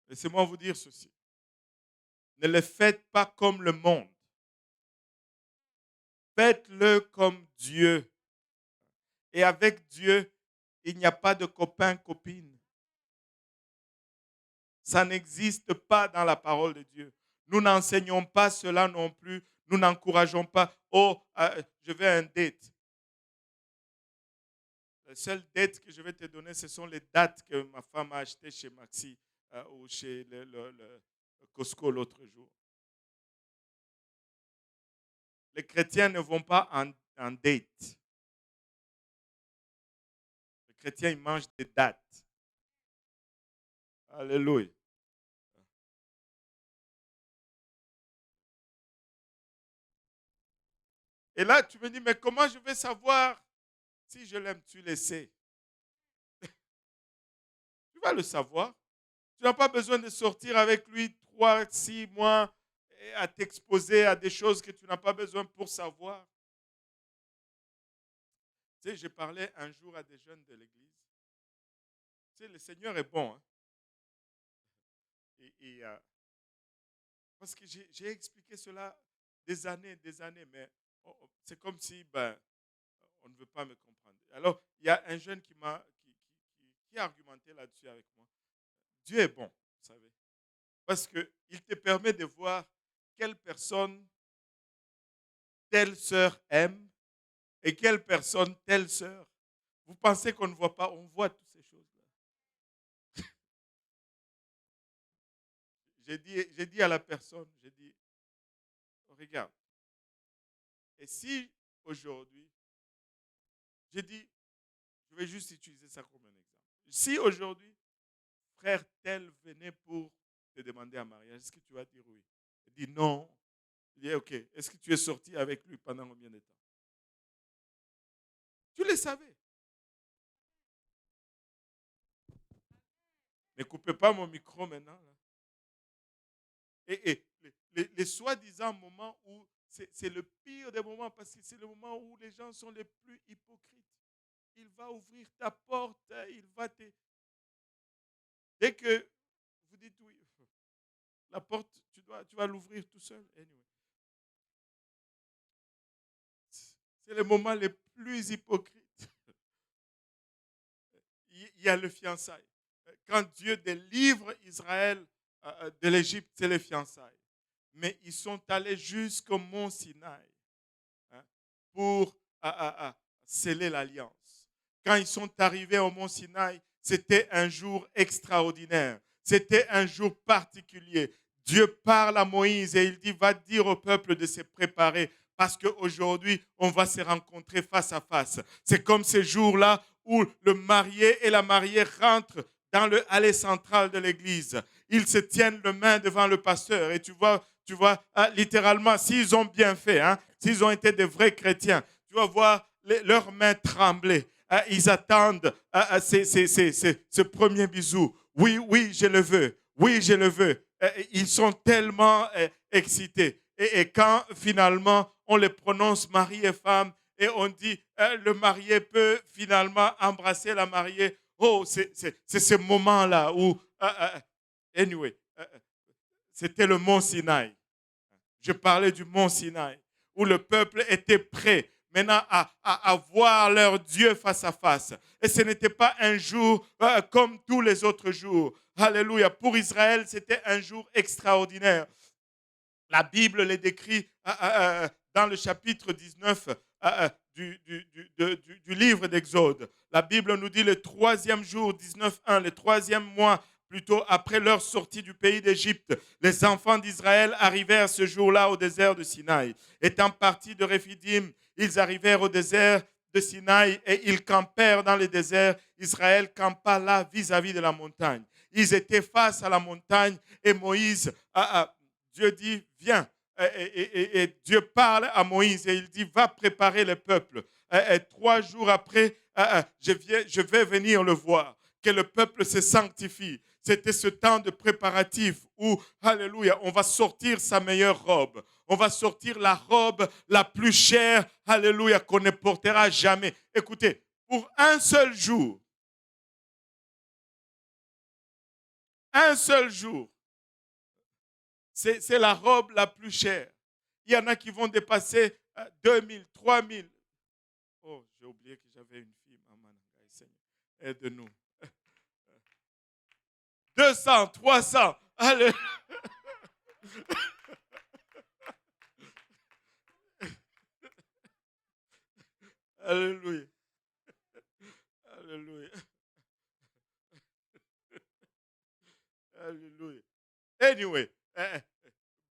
Laissez-moi vous dire ceci. Ne le faites pas comme le monde. Faites-le comme Dieu. Et avec Dieu, il n'y a pas de copain-copine. Ça n'existe pas dans la parole de Dieu. Nous n'enseignons pas cela non plus. Nous n'encourageons pas. Oh, je vais à un date. La seule date que je vais te donner, ce sont les dates que ma femme a achetées chez Maxi ou chez le Costco l'autre jour. Les chrétiens ne vont pas en date. Les chrétiens, ils mangent des dates. Alléluia. Et là, tu me dis, mais comment je vais savoir si je l'aime? Tu le sais. Tu vas le savoir. Tu n'as pas besoin de sortir avec lui 3, 6 mois et à t'exposer à des choses que tu n'as pas besoin pour savoir. Tu sais, j'ai parlé un jour à des jeunes de l'église. Tu sais, le Seigneur est bon. Hein? Parce que j'ai expliqué cela des années, mais c'est comme si on ne veut pas me comprendre. Alors, il y a un jeune qui a argumenté là-dessus avec moi. Dieu est bon, vous savez, parce qu'il te permet de voir quelle personne telle sœur aime et quelle personne telle sœur. Vous pensez qu'on ne voit pas, on voit toutes ces choses-là. J'ai dit à la personne, j'ai dit, regarde, et si aujourd'hui, j'ai dit, je vais juste utiliser ça comme un exemple. Si aujourd'hui, frère tel venait pour te demander en mariage, est-ce que tu vas dire oui? Il dit non. Il dit ok. Est-ce que tu es sorti avec lui pendant combien de temps? Tu le savais. Ne coupez pas mon micro maintenant. Là. Et les soi-disant moments où c'est le pire des moments parce que c'est le moment où les gens sont les plus hypocrites. Il va ouvrir ta porte, il va te... Dès que vous dites oui, la porte, tu vas l'ouvrir tout seul. Anyway. c'est les moments les plus hypocrites. Il y a le fiançailles. Quand Dieu délivre Israël de l'Égypte, c'est les fiançailles. Mais ils sont allés jusqu'au mont Sinaï, hein, pour sceller l'alliance. Quand ils sont arrivés au mont Sinaï, c'était un jour extraordinaire. C'était un jour particulier. Dieu parle à Moïse et il dit, va dire au peuple de se préparer parce qu'aujourd'hui, on va se rencontrer face à face. C'est comme ces jours-là où le marié et la mariée rentrent dans le allée centrale de l'église. Ils se tiennent le main devant le pasteur et tu vois, littéralement, s'ils ont bien fait, hein, s'ils ont été des vrais chrétiens, tu vas voir leurs mains trembler. Ils attendent ce premier bisou. Oui, oui, je le veux. Oui, je le veux. Ils sont tellement excités. Et quand finalement on les prononce mari et femme et on dit le marié peut finalement embrasser la mariée, oh, c'est ce moment-là où, anyway, c'était le mont Sinaï. Je parlais du mont Sinaï, où le peuple était prêt maintenant à voir leur Dieu face à face. Et ce n'était pas un jour comme tous les autres jours. Alléluia. Pour Israël, c'était un jour extraordinaire. La Bible les décrit dans le chapitre 19 du livre d'Exode. La Bible nous dit le troisième jour, 19.1, le troisième mois, plutôt après leur sortie du pays d'Égypte, les enfants d'Israël arrivèrent ce jour-là au désert de Sinaï. Étant partis de Réphidim, ils arrivèrent au désert de Sinaï et ils campèrent dans le désert. Israël campa là vis-à-vis de la montagne. Ils étaient face à la montagne et Moïse, Dieu dit, viens. Et Dieu parle à Moïse et il dit, va préparer le peuple. 3 jours après, je vais venir le voir, que le peuple se sanctifie. C'était ce temps de préparatif où, alléluia, on va sortir sa meilleure robe. On va sortir la robe la plus chère, alléluia, qu'on ne portera jamais. Écoutez, pour un seul jour, c'est la robe la plus chère. Il y en a qui vont dépasser 2000, 3000. Oh, j'ai oublié que j'avais une fille, maman. Seigneur, aide-nous. 200, 300. Allez. Alléluia. Alléluia. Alléluia. Anyway,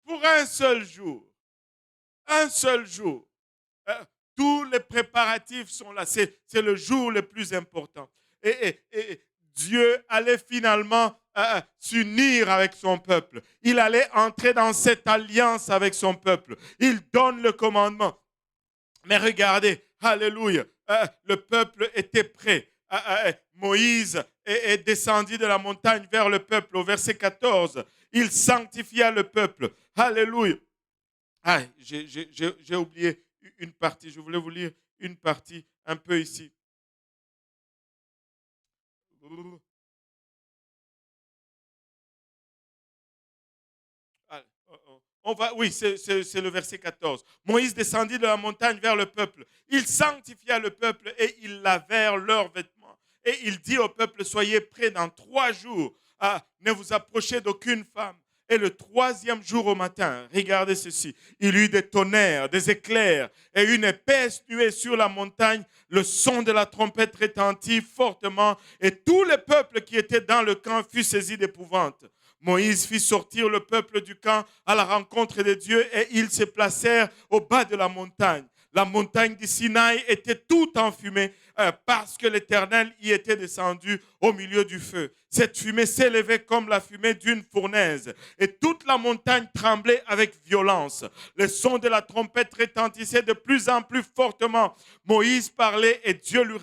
pour un seul jour, tous les préparatifs sont là. C'est le jour le plus important. Et Dieu allait finalement s'unir avec son peuple. Il allait entrer dans cette alliance avec son peuple. Il donne le commandement. Mais regardez, alléluia, le peuple était prêt. Moïse est descendu de la montagne vers le peuple. Au verset 14, il sanctifia le peuple. Alléluia. J'ai oublié une partie. Je voulais vous lire une partie un peu ici. Oui, c'est le verset 14. Moïse descendit de la montagne vers le peuple. Il sanctifia le peuple et ils lavèrent leurs vêtements. Et il dit au peuple, soyez prêts dans 3 jours. Ne vous approchez d'aucune femme. Et le 3e jour au matin, regardez ceci, il y eut des tonnerres, des éclairs et une épaisse nuée sur la montagne. Le son de la trompette retentit fortement et tout le peuple qui était dans le camp fut saisi d'épouvante. Moïse fit sortir le peuple du camp à la rencontre de Dieu et ils se placèrent au bas de la montagne. La montagne du Sinaï était toute enfumée parce que l'Éternel y était descendu au milieu du feu. Cette fumée s'élevait comme la fumée d'une fournaise et toute la montagne tremblait avec violence. Le son de la trompette retentissait de plus en plus fortement. Moïse parlait et Dieu lui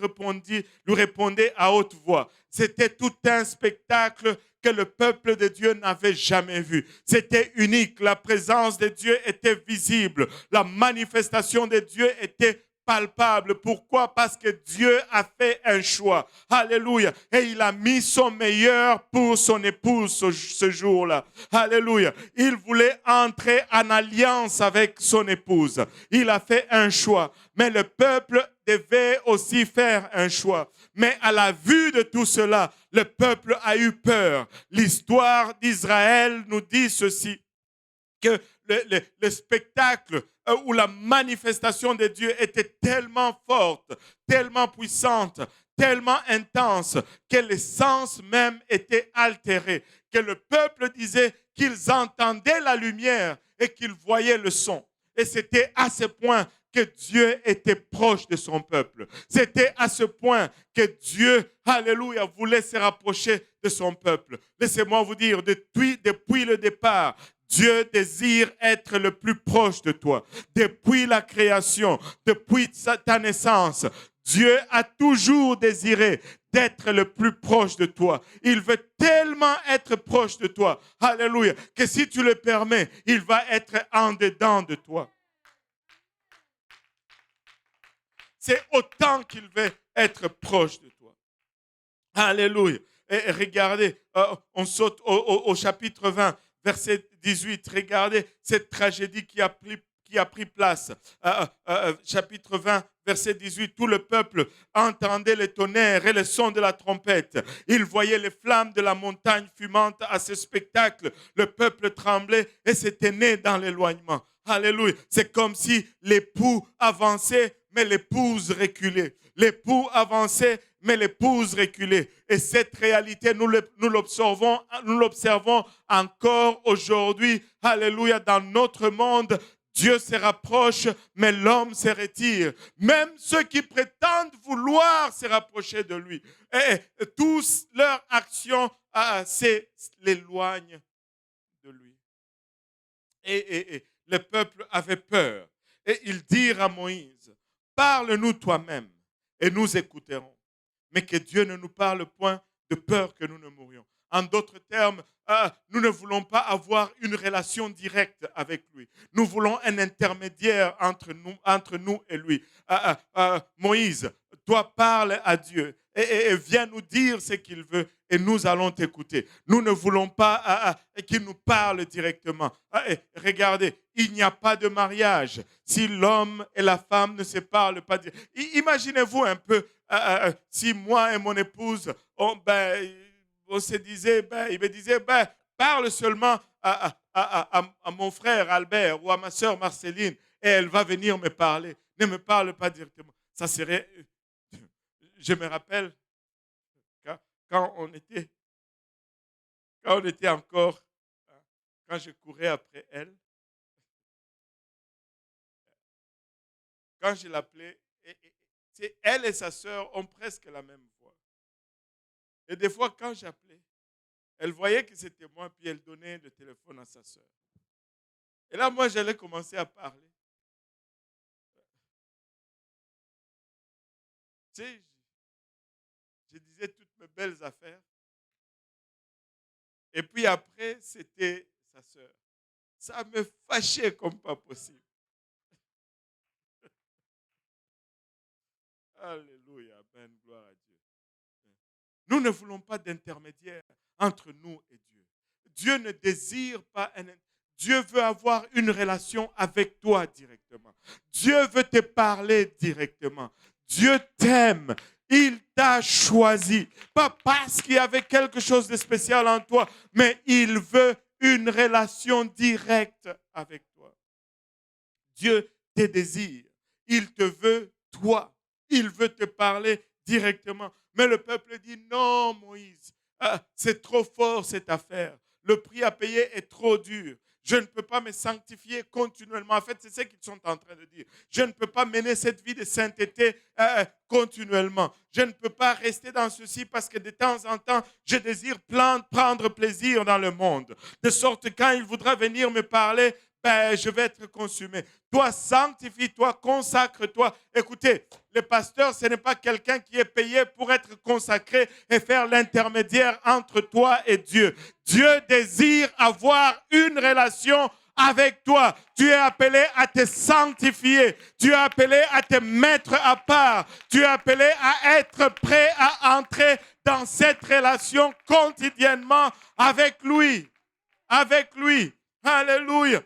répondait à haute voix. C'était tout un spectacle que le peuple de Dieu n'avait jamais vu. C'était unique. La présence de Dieu était visible. La manifestation de Dieu était palpable. Pourquoi? Parce que Dieu a fait un choix. Alléluia. Et il a mis son meilleur pour son épouse ce jour-là. Alléluia. Il voulait entrer en alliance avec son épouse. Il a fait un choix. Mais le peuple devait aussi faire un choix. Mais à la vue de tout cela, le peuple a eu peur. L'histoire d'Israël nous dit ceci, que le spectacle ou la manifestation de Dieu était tellement forte, tellement puissante, tellement intense, que les sens même étaient altérés, que le peuple disait qu'ils entendaient la lumière et qu'ils voyaient le son. Et c'était à ce point que Dieu était proche de son peuple. C'était à ce point que Dieu, alléluia, voulait se rapprocher de son peuple. Laissez-moi vous dire, depuis le départ, Dieu désire être le plus proche de toi. Depuis la création, depuis ta naissance, Dieu a toujours désiré d'être le plus proche de toi. Il veut tellement être proche de toi, alléluia, que si tu le permets, il va être en dedans de toi. C'est autant qu'il veut être proche de toi. Alléluia. Et regardez, on saute au chapitre 20, verset 18. Regardez cette tragédie qui a pris place. Chapitre 20, verset 18. Tout le peuple entendait les tonnerres et le son de la trompette. Il voyait les flammes de la montagne fumante à ce spectacle. Le peuple tremblait et s'était né dans l'éloignement. Alléluia. C'est comme si l'époux avançait, mais l'épouse reculait. L'époux avançait, mais l'épouse reculait. Et cette réalité, nous l'observons encore aujourd'hui. Alléluia. Dans notre monde, Dieu se rapproche, mais l'homme se retire. Même ceux qui prétendent vouloir se rapprocher de lui, et tous leurs actions l'éloignent de lui. Et le peuple avait peur. Et ils dirent à Moïse, parle-nous toi-même et nous écouterons. Mais que Dieu ne nous parle point de peur que nous ne mourions. En d'autres termes, nous ne voulons pas avoir une relation directe avec lui. Nous voulons un intermédiaire entre nous et lui. Moïse, toi parle à Dieu et viens nous dire ce qu'il veut et nous allons t'écouter. Nous ne voulons pas qu'il nous parle directement. Regardez, il n'y a pas de mariage si l'homme et la femme ne se parlent pas. Imaginez-vous un peu si moi et mon épouse, on se disait, il me disait, parle seulement à mon frère Albert ou à ma soeur Marceline et elle va venir me parler. Ne me parle pas directement. Ça serait, je me rappelle, quand on était encore, quand je courais après elle, quand je l'appelais, elle et sa sœur ont presque la même voix. Et des fois, quand j'appelais, elle voyait que c'était moi, puis elle donnait le téléphone à sa sœur. Et là, moi, j'allais commencer à parler. Tu sais, je disais toutes mes belles affaires. Et puis après, c'était sa sœur. Ça me fâchait comme pas possible. Alléluia, amen, gloire à Dieu. Nous ne voulons pas d'intermédiaire entre nous et Dieu. Dieu ne désire pas Dieu veut avoir une relation avec toi directement. Dieu veut te parler directement. Dieu t'aime. Il t'a choisi. Pas parce qu'il y avait quelque chose de spécial en toi, mais il veut une relation directe avec toi. Dieu te désire. Il te veut, toi. Il veut te parler directement. Mais le peuple dit, non, Moïse, c'est trop fort cette affaire. Le prix à payer est trop dur. Je ne peux pas me sanctifier continuellement. En fait, c'est ce qu'ils sont en train de dire. Je ne peux pas mener cette vie de sainteté continuellement. Je ne peux pas rester dans ceci parce que de temps en temps, je désire prendre plaisir dans le monde. De sorte que quand il voudra venir me parler, je vais être consumé. Toi, sanctifie-toi, consacre-toi. Écoutez, le pasteur, ce n'est pas quelqu'un qui est payé pour être consacré et faire l'intermédiaire entre toi et Dieu. Dieu désire avoir une relation avec toi. Tu es appelé à te sanctifier. Tu es appelé à te mettre à part. Tu es appelé à être prêt à entrer dans cette relation quotidiennement avec lui. Avec lui. Alléluia.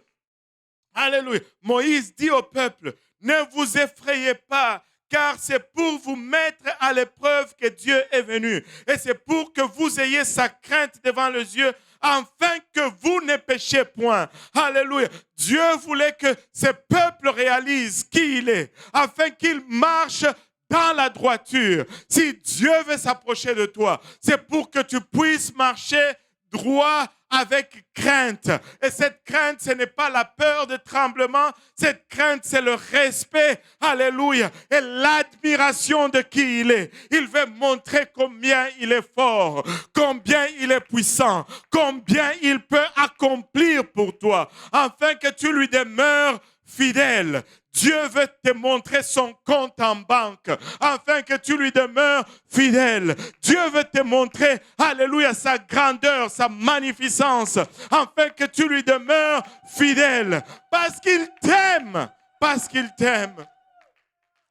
Alléluia. Moïse dit au peuple, ne vous effrayez pas, car c'est pour vous mettre à l'épreuve que Dieu est venu. Et c'est pour que vous ayez sa crainte devant les yeux, afin que vous ne péchiez point. Alléluia. Dieu voulait que ce peuple réalise qui il est, afin qu'il marche dans la droiture. Si Dieu veut s'approcher de toi, c'est pour que tu puisses marcher droit avec crainte. Et cette crainte, ce n'est pas la peur de tremblement. Cette crainte, c'est le respect, alléluia, et l'admiration de qui il est. Il veut montrer combien il est fort, combien il est puissant, combien il peut accomplir pour toi, afin que tu lui demeures fidèle. Dieu veut te montrer son compte en banque afin que tu lui demeures fidèle. Dieu veut te montrer, alléluia, sa grandeur, sa magnificence, afin que tu lui demeures fidèle. Parce qu'il t'aime. Parce qu'il t'aime.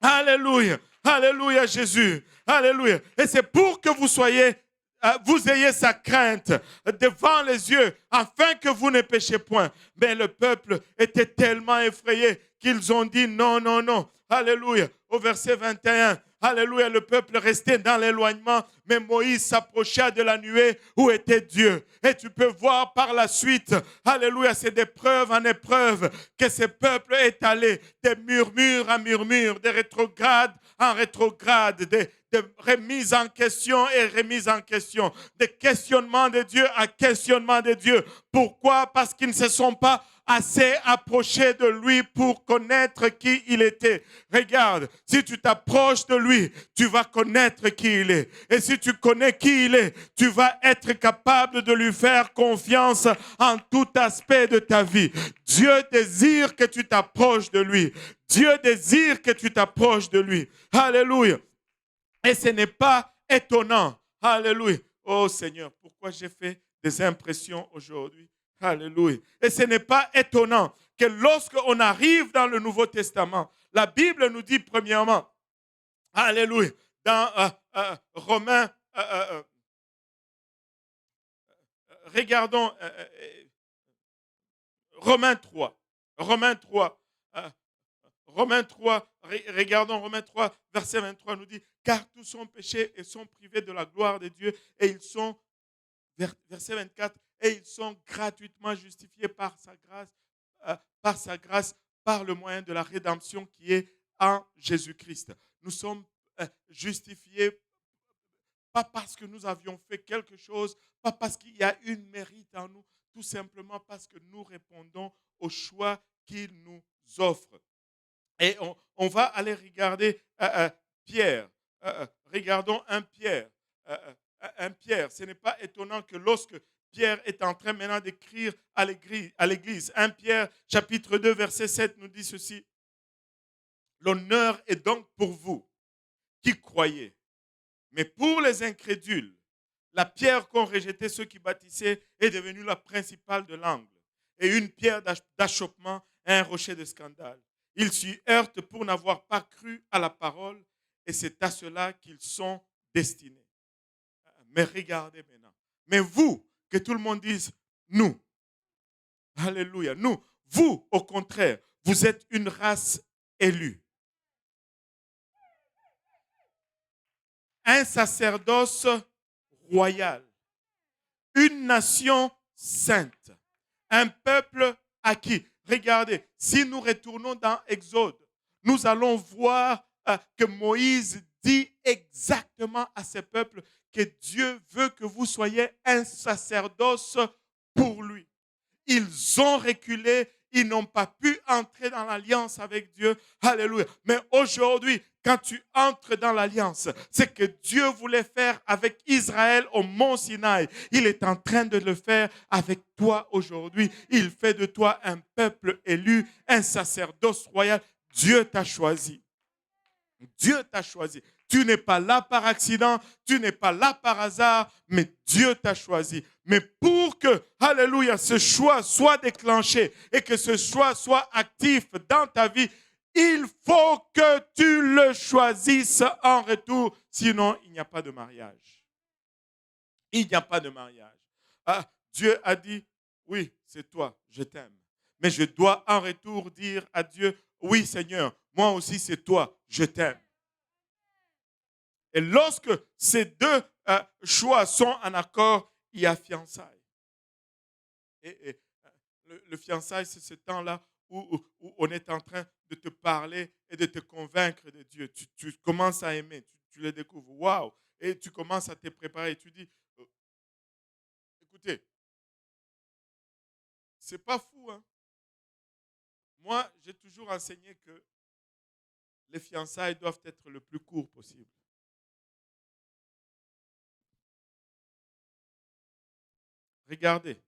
Alléluia. Alléluia, Jésus. Alléluia. Et c'est pour que vous ayez sa crainte devant les yeux, afin que vous ne péchiez point. Mais le peuple était tellement effrayé qu'ils ont dit non, non, non. Alléluia. Au verset 21, alléluia, le peuple restait dans l'éloignement, mais Moïse s'approcha de la nuée où était Dieu. Et tu peux voir par la suite, alléluia, c'est d'épreuve en épreuve que ce peuple est allé, de murmure en murmure, de rétrograde en rétrograde, de remise en question et remise en question, de questionnement de Dieu à questionnement de Dieu. Pourquoi? Parce qu'ils ne se sont pas assez approchés de lui pour connaître qui il était. Regarde, si tu t'approches de lui, tu vas connaître qui il est. Et si tu connais qui il est, tu vas être capable de lui faire confiance en tout aspect de ta vie. Dieu désire que tu t'approches de lui. Dieu désire que tu t'approches de lui. Alléluia. Et ce n'est pas étonnant. Alléluia. Oh Seigneur, pourquoi j'ai fait des impressions aujourd'hui? Alléluia. Et ce n'est pas étonnant que lorsqu'on arrive dans le Nouveau Testament, la Bible nous dit premièrement, alléluia, dans Romains, regardons Romains 3. Regardons Romains 3, verset 23, nous dit, car tous sont péchés et sont privés de la gloire de Dieu, et ils sont, verset 24, et ils sont gratuitement justifiés par sa grâce, par le moyen de la rédemption qui est en Jésus-Christ. Nous sommes justifiés pas parce que nous avions fait quelque chose, pas parce qu'il y a une mérite en nous, tout simplement parce que nous répondons au choix qu'il nous offre. Et on va aller regarder Pierre. Regardons un Pierre. Ce n'est pas étonnant que lorsque Pierre est en train maintenant d'écrire à l'église, 1 Pierre chapitre 2 verset 7 nous dit ceci. L'honneur est donc pour vous qui croyez. Mais pour les incrédules, la pierre qu'ont rejetée ceux qui bâtissaient est devenue la principale de l'angle et une pierre d'achoppement et un rocher de scandale. Ils s'y heurtent pour n'avoir pas cru à la parole et c'est à cela qu'ils sont destinés. Mais regardez maintenant. Mais vous, que tout le monde dise nous. Alléluia. Nous, vous, au contraire, vous êtes une race élue. Un sacerdoce royal. Une nation sainte. Un peuple acquis. Regardez, si nous retournons dans Exode, nous allons voir que Moïse dit exactement à ce peuple que Dieu veut que vous soyez un sacerdoce pour lui. Ils ont reculé, ils n'ont pas pu entrer dans l'alliance avec Dieu. Alléluia. Mais aujourd'hui, quand tu entres dans l'alliance, c'est que Dieu voulait faire avec Israël au mont Sinaï. Il est en train de le faire avec toi aujourd'hui. Il fait de toi un peuple élu, un sacerdoce royal. Dieu t'a choisi. Dieu t'a choisi. Tu n'es pas là par accident, tu n'es pas là par hasard, mais Dieu t'a choisi. Mais pour que, alléluia, ce choix soit déclenché et que ce choix soit actif dans ta vie, il faut que tu le choisisses en retour. Sinon, il n'y a pas de mariage. Il n'y a pas de mariage. Ah, Dieu a dit, oui, c'est toi, je t'aime. Mais je dois en retour dire à Dieu, oui Seigneur, moi aussi c'est toi, je t'aime. Et lorsque ces deux choix sont en accord, il y a fiançailles. Et le fiançailles, c'est ce temps-là où on est en train de te parler et de te convaincre de Dieu. Tu commences à aimer, tu le découvres. Waouh! Et tu commences à te préparer. Et tu dis, écoutez, c'est pas fou, hein? Moi, j'ai toujours enseigné que les fiançailles doivent être le plus court possible. Regardez,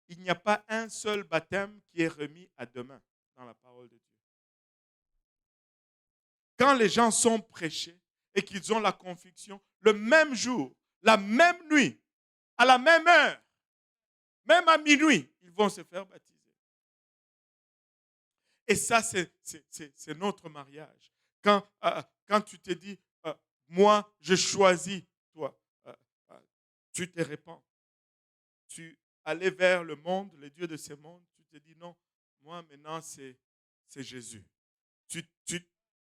il n'y a pas un seul baptême qui est remis à demain dans la parole de Dieu. Quand les gens sont prêchés et qu'ils ont la conviction, le même jour, la même nuit, à la même heure, même à minuit, ils vont se faire baptiser. Et ça, c'est notre mariage. Quand tu te dis, moi, je choisis toi, euh, euh, tu te répands. Tu allais vers le monde, les dieux de ce monde, tu te dis, non, moi, maintenant, c'est Jésus. Tu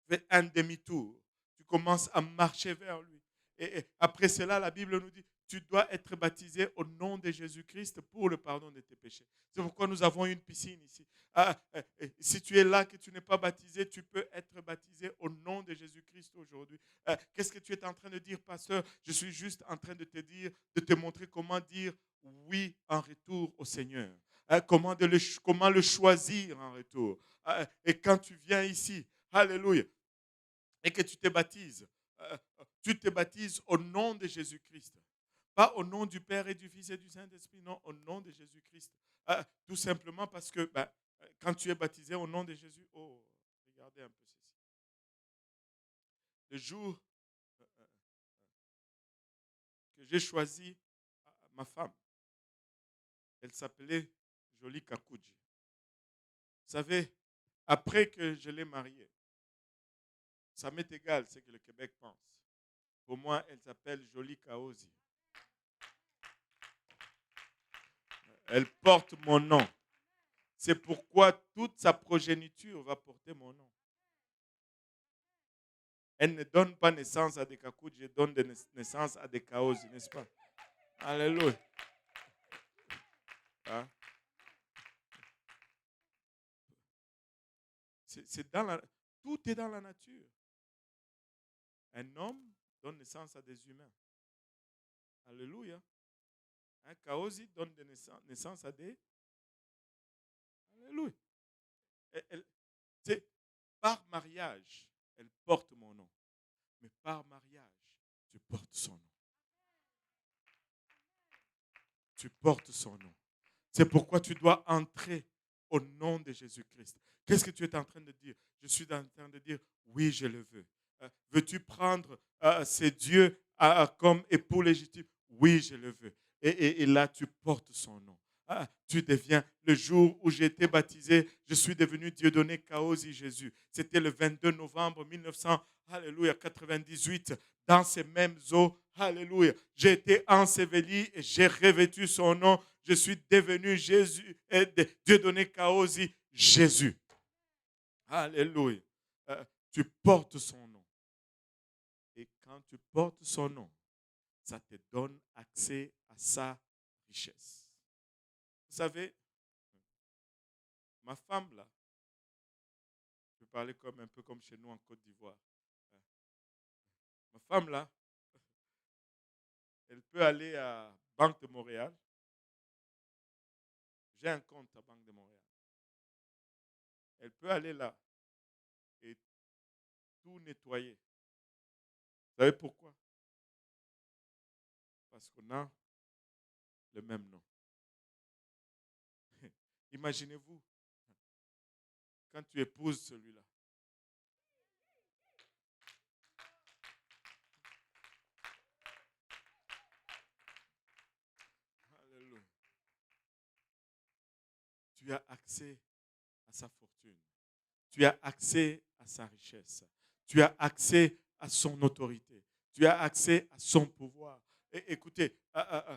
fais un demi-tour. Tu commences à marcher vers lui. Et après cela, la Bible nous dit, tu dois être baptisé au nom de Jésus-Christ pour le pardon de tes péchés. C'est pourquoi nous avons une piscine ici. Si tu es là, que tu n'es pas baptisé, tu peux être baptisé au nom de Jésus-Christ aujourd'hui. Qu'est-ce que tu es en train de dire, pasteur? Je suis juste en train de te dire, de te montrer comment dire oui en retour au Seigneur. Comment le choisir en retour. Et quand tu viens ici, alléluia, et que tu te baptises au nom de Jésus-Christ. Pas au nom du Père et du Fils et du Saint-Esprit, non, au nom de Jésus-Christ. Tout simplement parce que quand tu es baptisé au nom de Jésus, oh, regardez un peu ceci. Le jour que j'ai choisi ma femme, elle s'appelait Jolie Kakouji. Vous savez, après que je l'ai mariée, ça m'est égal ce que le Québec pense. Pour moi, elle s'appelle Jolie Kaosi. Elle porte mon nom. C'est pourquoi toute sa progéniture va porter mon nom. Elle ne donne pas naissance à des Kakouji, elle donne naissance à des Kaosi, n'est-ce pas? Alléluia. Hein? Tout est dans la nature. Un homme donne naissance à des humains. Alléluia. Un Kaosi donne naissance à des... Alléluia. Par mariage, elle porte mon nom. Mais par mariage, tu portes son nom. Tu portes son nom. C'est pourquoi tu dois entrer au nom de Jésus-Christ. Qu'est-ce que tu es en train de dire? Je suis en train de dire, oui, je le veux. Veux-tu prendre ces dieux comme époux légitime? Oui, je le veux. Et là, tu portes son nom. Tu deviens, le jour où j'ai été baptisé, je suis devenu Dieudonné Kaosi Jésus. C'était le 22 novembre 1998, dans ces mêmes eaux. Alléluia. J'ai été enseveli et j'ai revêtu son nom. Je suis devenu Jésus, Dieudonné Kaosi Jésus. Alléluia. Tu portes son nom. Et quand tu portes son nom, ça te donne accès à sa richesse. Vous savez, ma femme là, je vais parler un peu comme chez nous en Côte d'Ivoire. Ma femme là, elle peut aller à Banque de Montréal. J'ai un compte à Banque de Montréal. Elle peut aller là et tout nettoyer. Vous savez pourquoi? Parce qu'on a le même nom. Imaginez-vous, quand tu épouses celui-là. tu as accès à sa fortune. Tu as accès à sa richesse. Tu as accès à son autorité. Tu as accès à son pouvoir. Et écoutez, je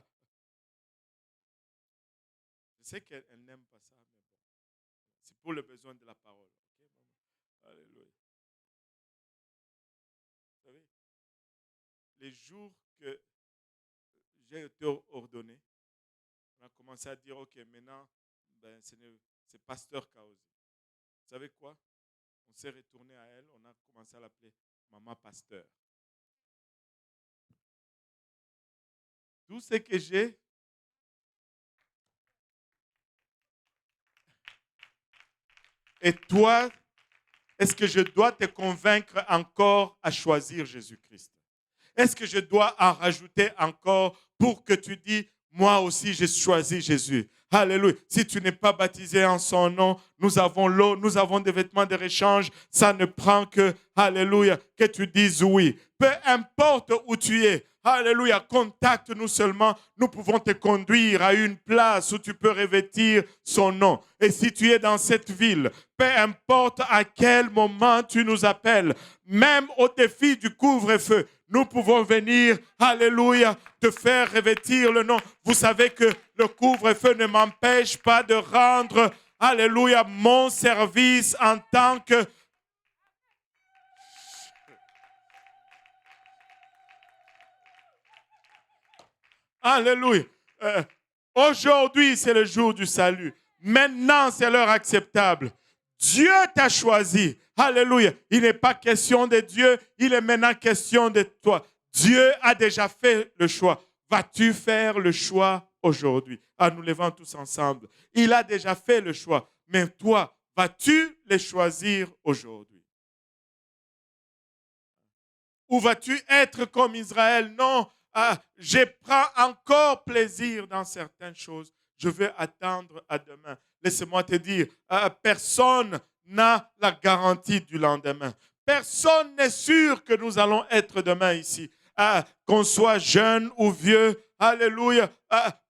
sais qu'elle n'aime pas ça, mais bon, c'est pour le besoin de la parole. Okay, alléluia. Vous savez, les jours que j'ai été ordonné, on a commencé à dire, OK, maintenant, c'est pasteur Kaozi. Vous savez quoi? On s'est retourné à elle, on a commencé à l'appeler Maman Pasteur. Tout ce que j'ai, et toi, est-ce que je dois te convaincre encore à choisir Jésus-Christ? Est-ce que je dois en rajouter encore pour que tu dis, moi aussi, j'ai choisi Jésus? Alléluia. Si tu n'es pas baptisé en son nom, nous avons l'eau, nous avons des vêtements de réchange. Ça ne prend que, alléluia, que tu dises oui. Peu importe où tu es, alléluia, contacte-nous seulement. Nous pouvons te conduire à une place où tu peux revêtir son nom. Et si tu es dans cette ville, peu importe à quel moment tu nous appelles, même au défi du couvre-feu, nous pouvons venir, alléluia, te faire revêtir le nom. Vous savez que le couvre-feu ne m'empêche pas de rendre, alléluia, mon service en tant que... Alléluia. Aujourd'hui, c'est le jour du salut. Maintenant, c'est l'heure acceptable. Dieu t'a choisi. Alléluia. Il n'est pas question de Dieu, il est maintenant question de toi. Dieu a déjà fait le choix. Vas-tu faire le choix aujourd'hui? Nous levons tous ensemble. Il a déjà fait le choix. Mais toi, vas-tu le choisir aujourd'hui? Ou vas-tu être comme Israël? Non, je prends encore plaisir dans certaines choses. Je vais attendre à demain. Laisse-moi te dire, personne n'a la garantie du lendemain. Personne n'est sûr que nous allons être demain ici. Qu'on soit jeune ou vieux, alléluia,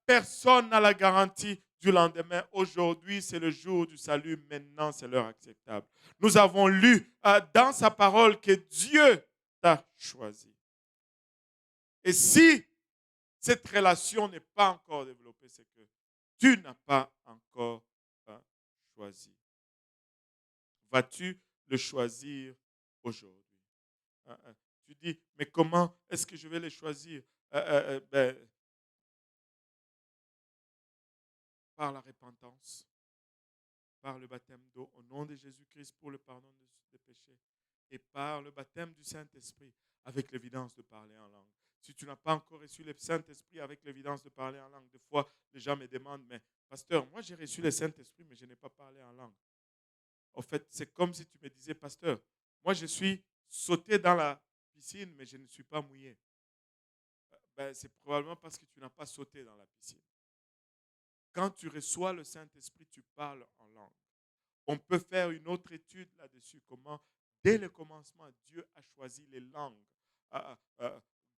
personne n'a la garantie du lendemain. Aujourd'hui, c'est le jour du salut. Maintenant, c'est l'heure acceptable. Nous avons lu dans sa parole que Dieu t'a choisi. Et si cette relation n'est pas encore développée, c'est que tu n'as pas encore choisi. Vas-tu le choisir aujourd'hui? Tu dis, mais comment est-ce que je vais le choisir? Par la repentance, par le baptême d'eau au nom de Jésus-Christ pour le pardon des péchés et par le baptême du Saint-Esprit avec l'évidence de parler en langue. Si tu n'as pas encore reçu le Saint-Esprit avec l'évidence de parler en langue, des fois, les gens me demandent, mais pasteur, moi j'ai reçu le Saint-Esprit, mais je n'ai pas parlé en langue. En fait, c'est comme si tu me disais, pasteur, moi je suis sauté dans la piscine, mais je ne suis pas mouillé. C'est probablement parce que tu n'as pas sauté dans la piscine. Quand tu reçois le Saint-Esprit, tu parles en langue. On peut faire une autre étude là-dessus, comment, dès le commencement, Dieu a choisi les langues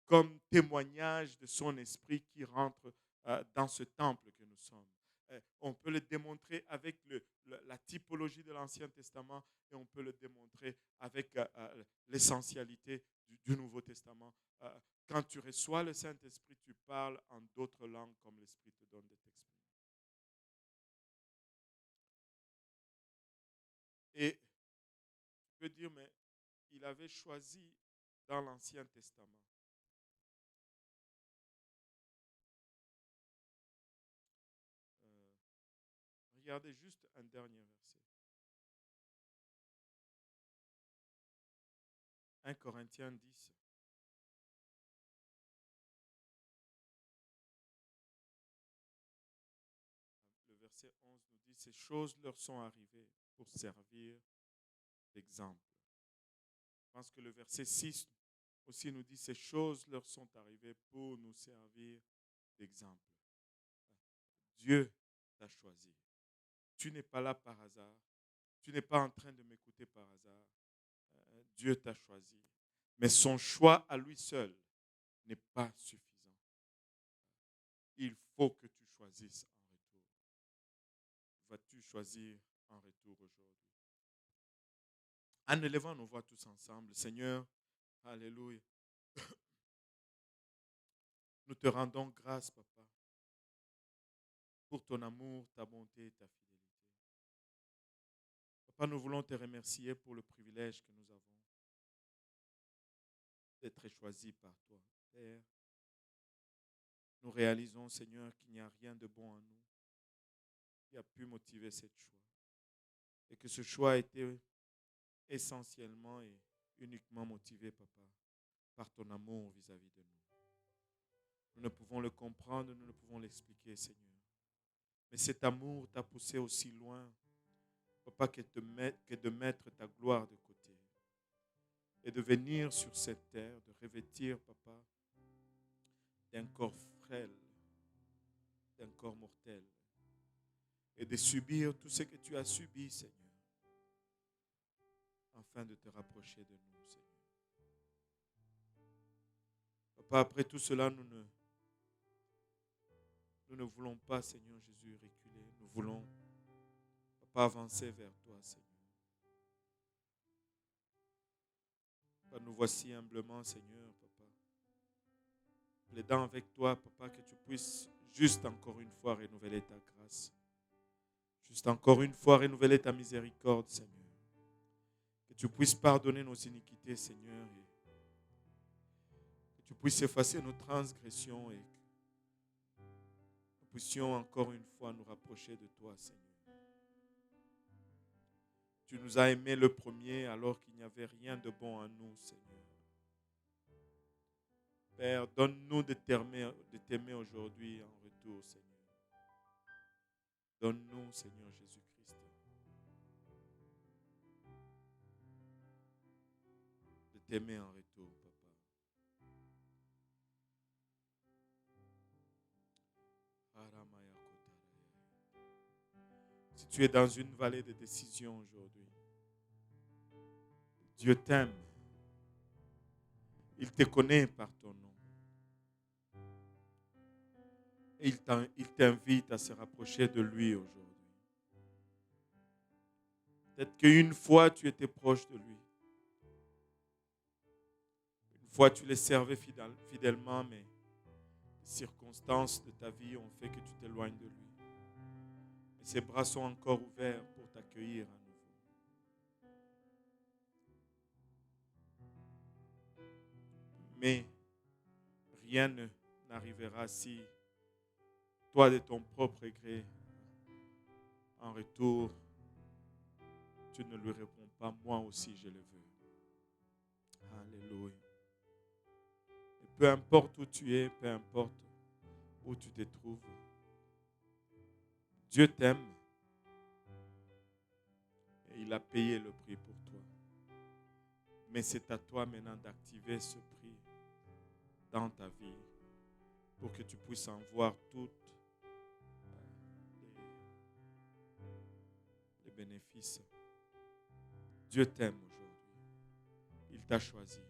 comme témoignage de son esprit qui rentre dans ce temple que nous sommes. On peut le démontrer avec la typologie de l'Ancien Testament et on peut le démontrer avec l'essentialité du Nouveau Testament. Quand tu reçois le Saint-Esprit, tu parles en d'autres langues comme l'Esprit te donne de t'exprimer. Et tu peux dire, mais il avait choisi dans l'Ancien Testament. Regardez juste un dernier verset. 1 Corinthiens 10. Le verset 11 nous dit, ces choses leur sont arrivées pour servir d'exemple. Je pense que le verset 6 aussi nous dit, ces choses leur sont arrivées pour nous servir d'exemple. Dieu t'a choisi. Tu n'es pas là par hasard. Tu n'es pas en train de m'écouter par hasard. Dieu t'a choisi. Mais son choix à lui seul n'est pas suffisant. Il faut que tu choisisses en retour. Vas-tu choisir en retour aujourd'hui. En élevant nos voix tous ensemble, Seigneur, alléluia, nous te rendons grâce, Papa, pour ton amour, ta bonté et ta fidélité. Papa, nous voulons te remercier pour le privilège que nous avons d'être choisis par toi, Père. Nous réalisons, Seigneur, qu'il n'y a rien de bon en nous qui a pu motiver ce choix. Et que ce choix a été essentiellement et uniquement motivé, Papa, par ton amour vis-à-vis de nous. Nous ne pouvons le comprendre, nous ne pouvons l'expliquer, Seigneur. Mais cet amour t'a poussé aussi loin, Papa, que de mettre ta gloire de côté. Et de venir sur cette terre, de revêtir, Papa, d'un corps frêle, d'un corps mortel. Et de subir tout ce que tu as subi, Seigneur, afin de te rapprocher de nous, Seigneur. Papa, après tout cela, nous ne voulons pas, Seigneur Jésus, reculer. Nous voulons, Papa, avancer vers toi, Seigneur. Papa, nous voici humblement, Seigneur, Papa, plaidant avec toi, Papa, que tu puisses juste encore une fois renouveler ta grâce. Juste encore une fois renouveler ta miséricorde, Seigneur. Que tu puisses pardonner nos iniquités, Seigneur, et que tu puisses effacer nos transgressions et que nous puissions encore une fois nous rapprocher de toi, Seigneur. Tu nous as aimés le premier alors qu'il n'y avait rien de bon en nous, Seigneur. Père, donne-nous de t'aimer aujourd'hui en retour, Seigneur. Donne-nous, Seigneur Jésus-Christ, de t'aimer en retour, Papa. Si tu es dans une vallée de décision aujourd'hui, Dieu t'aime. Il te connaît par ton nom. Et il t'invite à se rapprocher de lui aujourd'hui. Peut-être qu'une fois tu étais proche de lui. Une fois tu le servais fidèlement, mais les circonstances de ta vie ont fait que tu t'éloignes de lui. Mais ses bras sont encore ouverts pour t'accueillir à nouveau. Mais rien n'arrivera si toi, de ton propre gré, en retour, tu ne lui réponds pas, moi aussi je le veux. Alléluia. Et peu importe où tu es, peu importe où tu te trouves, Dieu t'aime et il a payé le prix pour toi. Mais c'est à toi maintenant d'activer ce prix dans ta vie pour que tu puisses en voir toutes les bénéfices. Dieu t'aime aujourd'hui. Il t'a choisi.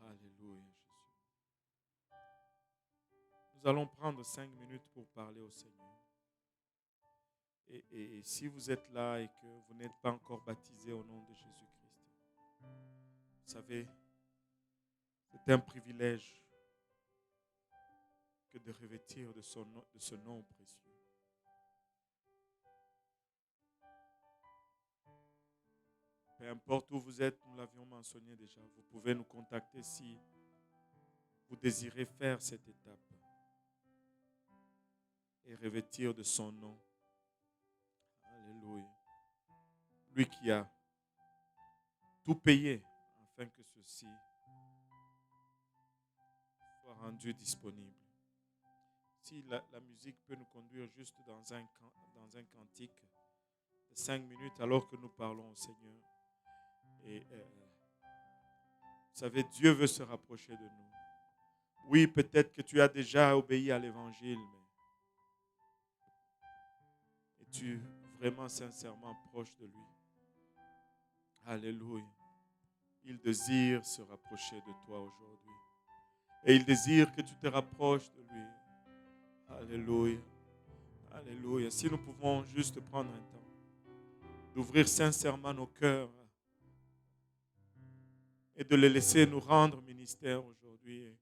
Alléluia, Jésus. Nous allons prendre 5 minutes pour parler au Seigneur. Et si vous êtes là et que vous n'êtes pas encore baptisé au nom de Jésus-Christ, vous savez, c'est un privilège que de revêtir de ce nom précieux. Peu importe où vous êtes, nous l'avions mentionné déjà, vous pouvez nous contacter si vous désirez faire cette étape et revêtir de son nom. Alléluia. Lui qui a tout payé afin que ceci soit rendu disponible. Si la musique peut nous conduire juste dans un cantique de 5 minutes alors que nous parlons au Seigneur. Et vous savez, Dieu veut se rapprocher de nous. Oui, peut-être que tu as déjà obéi à l'Évangile, mais es-tu vraiment sincèrement proche de lui? Alléluia. il désire se rapprocher de toi aujourd'hui. Et il désire que tu te rapproches de lui. Alléluia. Alléluia. Si nous pouvons juste prendre un temps d'ouvrir sincèrement nos cœurs et de le laisser nous rendre ministère aujourd'hui et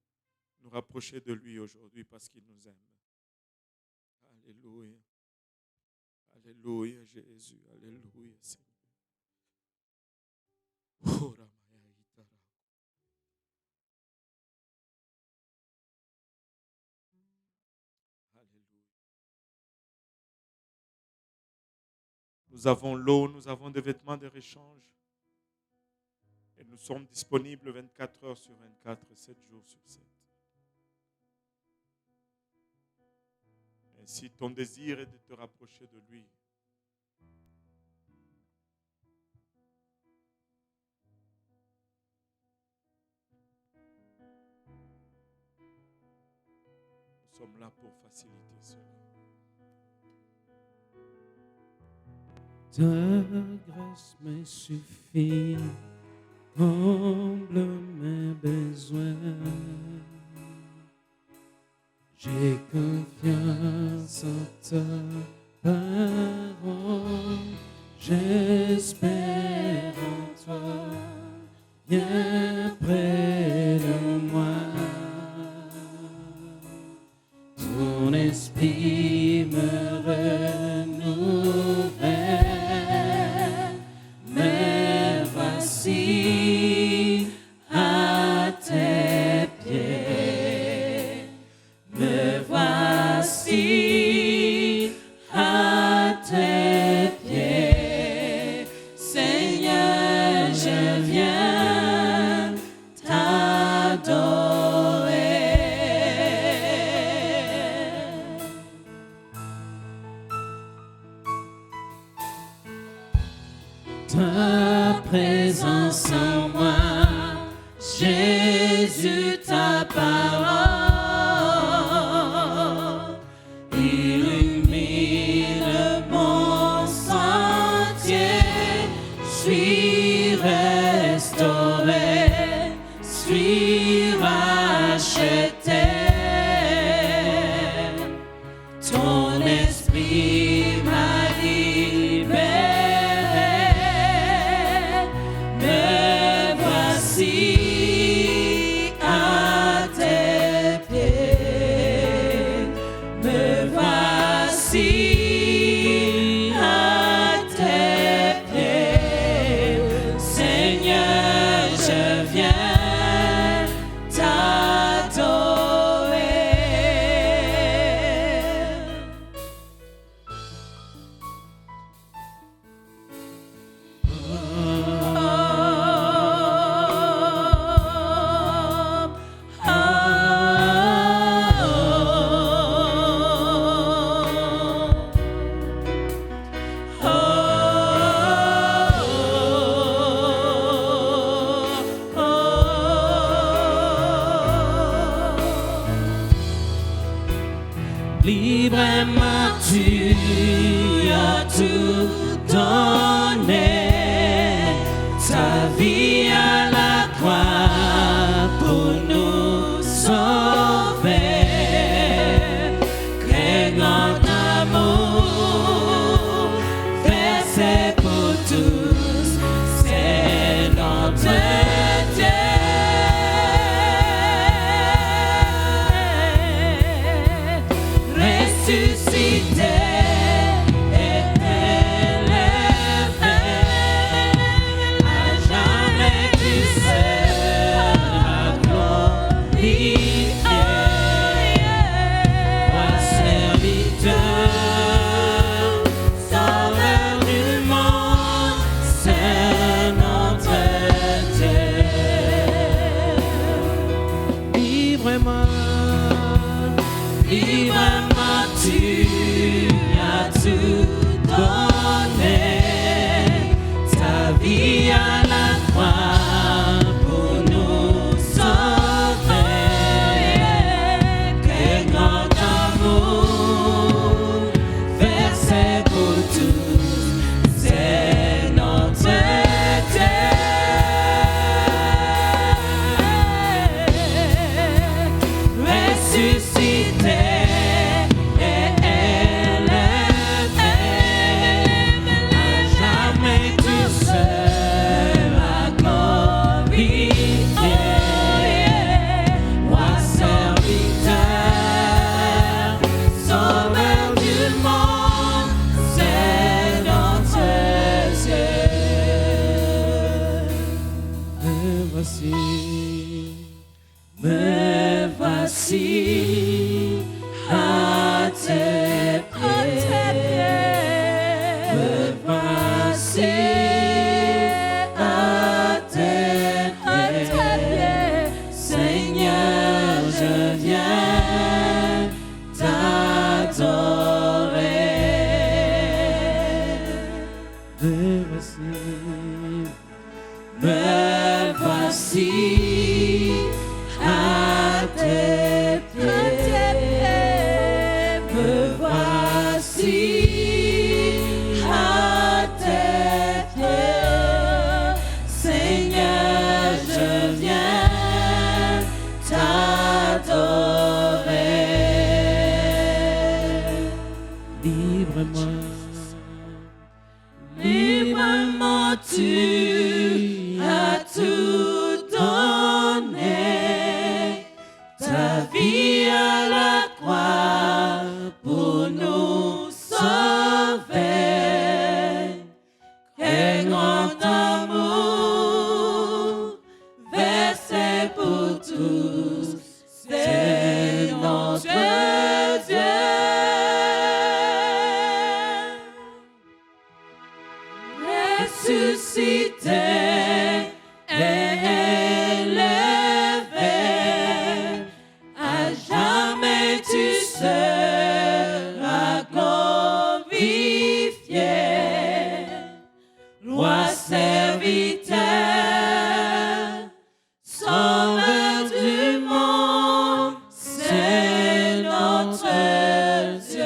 nous rapprocher de lui aujourd'hui parce qu'il nous aime. Alléluia. Alléluia, Jésus. Alléluia, Seigneur. Nous avons l'eau, nous avons des vêtements de réchange. Et nous sommes disponibles 24 heures sur 24, 7 jours sur 7. Et si ton désir est de te rapprocher de lui, nous sommes là pour faciliter cela. Ta grâce me suffit, comble mes besoins. J'ai confiance en ta parole, j'espère en toi, viens près de moi. Ton esprit me renouvelle, me voici à tes pieds, me voici à tes pieds. Seigneur, je viens t'adorer. Ta présence en moi, Jésus, ta parole illumine mon sentier. Je suis restauré, suis racheté. Ton esprit m'a libéré, me voici à tes pieds, me voici à tes pieds. me voici à tes pieds, me voici à tes pieds, Seigneur, je viens t'adorer. Librement, Librement tu as tout donné, ta vie à la croix pour nous sauver. Quel grand amour versé pour tous, c'est notre Dieu. Ressuscité et élevé, à jamais tu seras glorifié. Roi serviteur, sauveur du monde, c'est notre Dieu.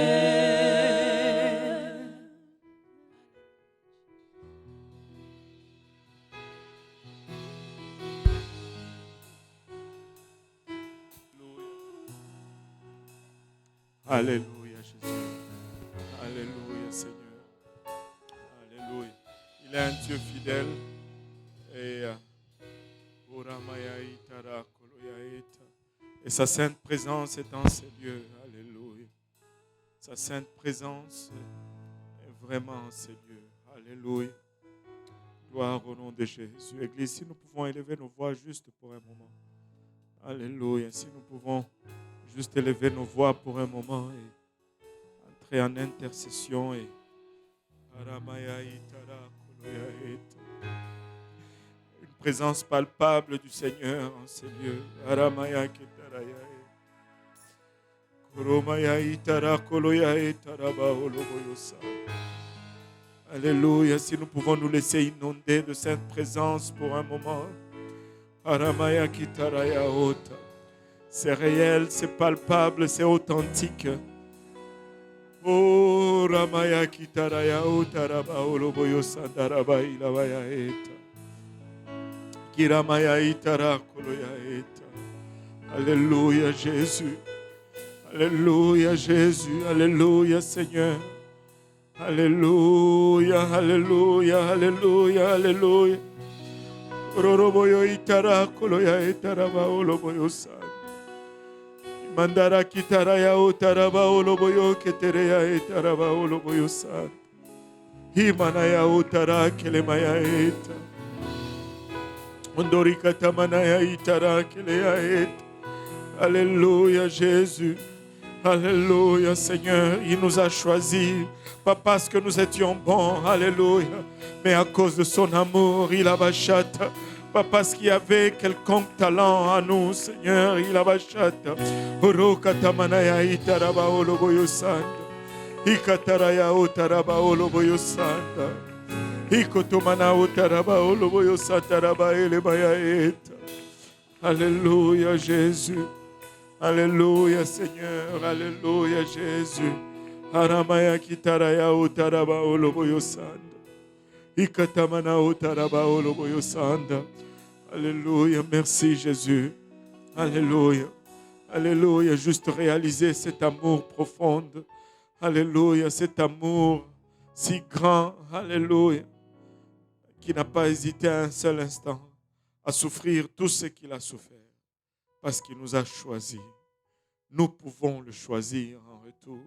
Alléluia, Jésus. Alléluia, Seigneur. Alléluia. Il est un Dieu fidèle. Et sa sainte présence est dans ces lieux. Alléluia. Sa sainte présence est vraiment en ces lieux. Alléluia. Gloire au nom de Jésus. Église, si nous pouvons élever nos voix juste pour un moment. Alléluia. Si nous pouvons juste élever nos voix pour un moment et entrer en intercession. Et une présence palpable du Seigneur en ces lieux. Alléluia. Si nous pouvons nous laisser inonder de cette présence pour un moment. C'est réel, c'est palpable, c'est authentique. Oh, Ramaya Kitaraya Utaraba Oloboyo Sandaraba Ilabaya Eta. Kiramaya Itara Koloya Eta. Alléluia Jésus. Alléluia Jésus. Alléluia Seigneur. Alléluia, Alléluia, Alléluia, Alléluia. Roroboyo Itara Koloya Etaraba Oloboyo San. Mandara Kitaraya Utaraba Oloboyo Ketereya Etaraba Oloboyo San. Himanaya Utara Kelemaya Eta. Ondorika Tamanaya Itara Keleya Eta. Alléluia Jésus. Alléluia Seigneur. Il nous a choisis. Pas parce que nous étions bons. Alléluia. Mais à cause de son amour, il a bachata. Pas parce qu'il y avait quelconque talent à nous, Seigneur, il a bachata. Orokatamana itaraba oloboyo sanda. Ikataraya otaraba oloboyo sanda. Ikotomana otaraba oloboyo sataraba elemaya eta. Alléluia Jésus. Alléluia Seigneur. Alléluia Jésus. Aramaya kitaraya otaraba oloboyo sanda. Ikatamana otaraba oloboyo sanda. Alléluia, merci Jésus. Alléluia. Alléluia, juste réaliser cet amour profond. Alléluia, cet amour si grand. Alléluia. Qui n'a pas hésité un seul instant à souffrir tout ce qu'il a souffert. Parce qu'il nous a choisis. Nous pouvons le choisir en retour.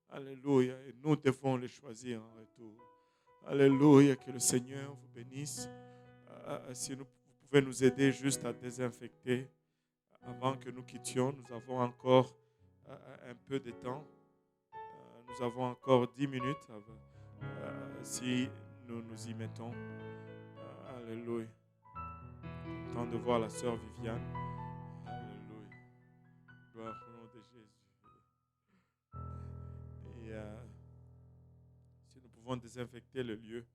Alléluia. Et nous devons le choisir en retour. Alléluia. Que le Seigneur vous bénisse. Si vous pouvez nous aider juste à désinfecter avant que nous quittions. Nous avons encore un peu de temps. Nous avons encore 10 minutes si nous nous y mettons. Alléluia. Temps de voir la sœur Viviane. Alléluia. Gloire au nom de Jésus. Et si nous pouvons désinfecter le lieu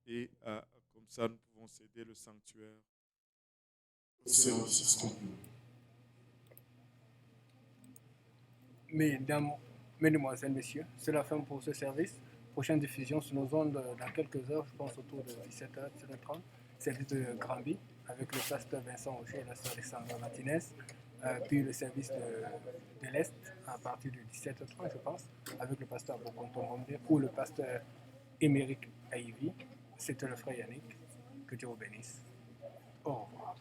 Et comme ça, nous pouvons céder le sanctuaire. Mesdames, mesdemoiselles, messieurs, c'est la fin pour ce service. Prochaine diffusion sur nos ondes dans quelques heures, je pense autour de 17h, 17h30. Service de Granby avec le pasteur Vincent Rocher et la sœur Alexandra Martinez. Puis le service de l'Est à partir de 17h30, je pense, avec le pasteur Bokonto Mondé ou le pasteur Émeric Aïvi. C'était le frère Yannick. Que Dieu vous bénisse. Au revoir.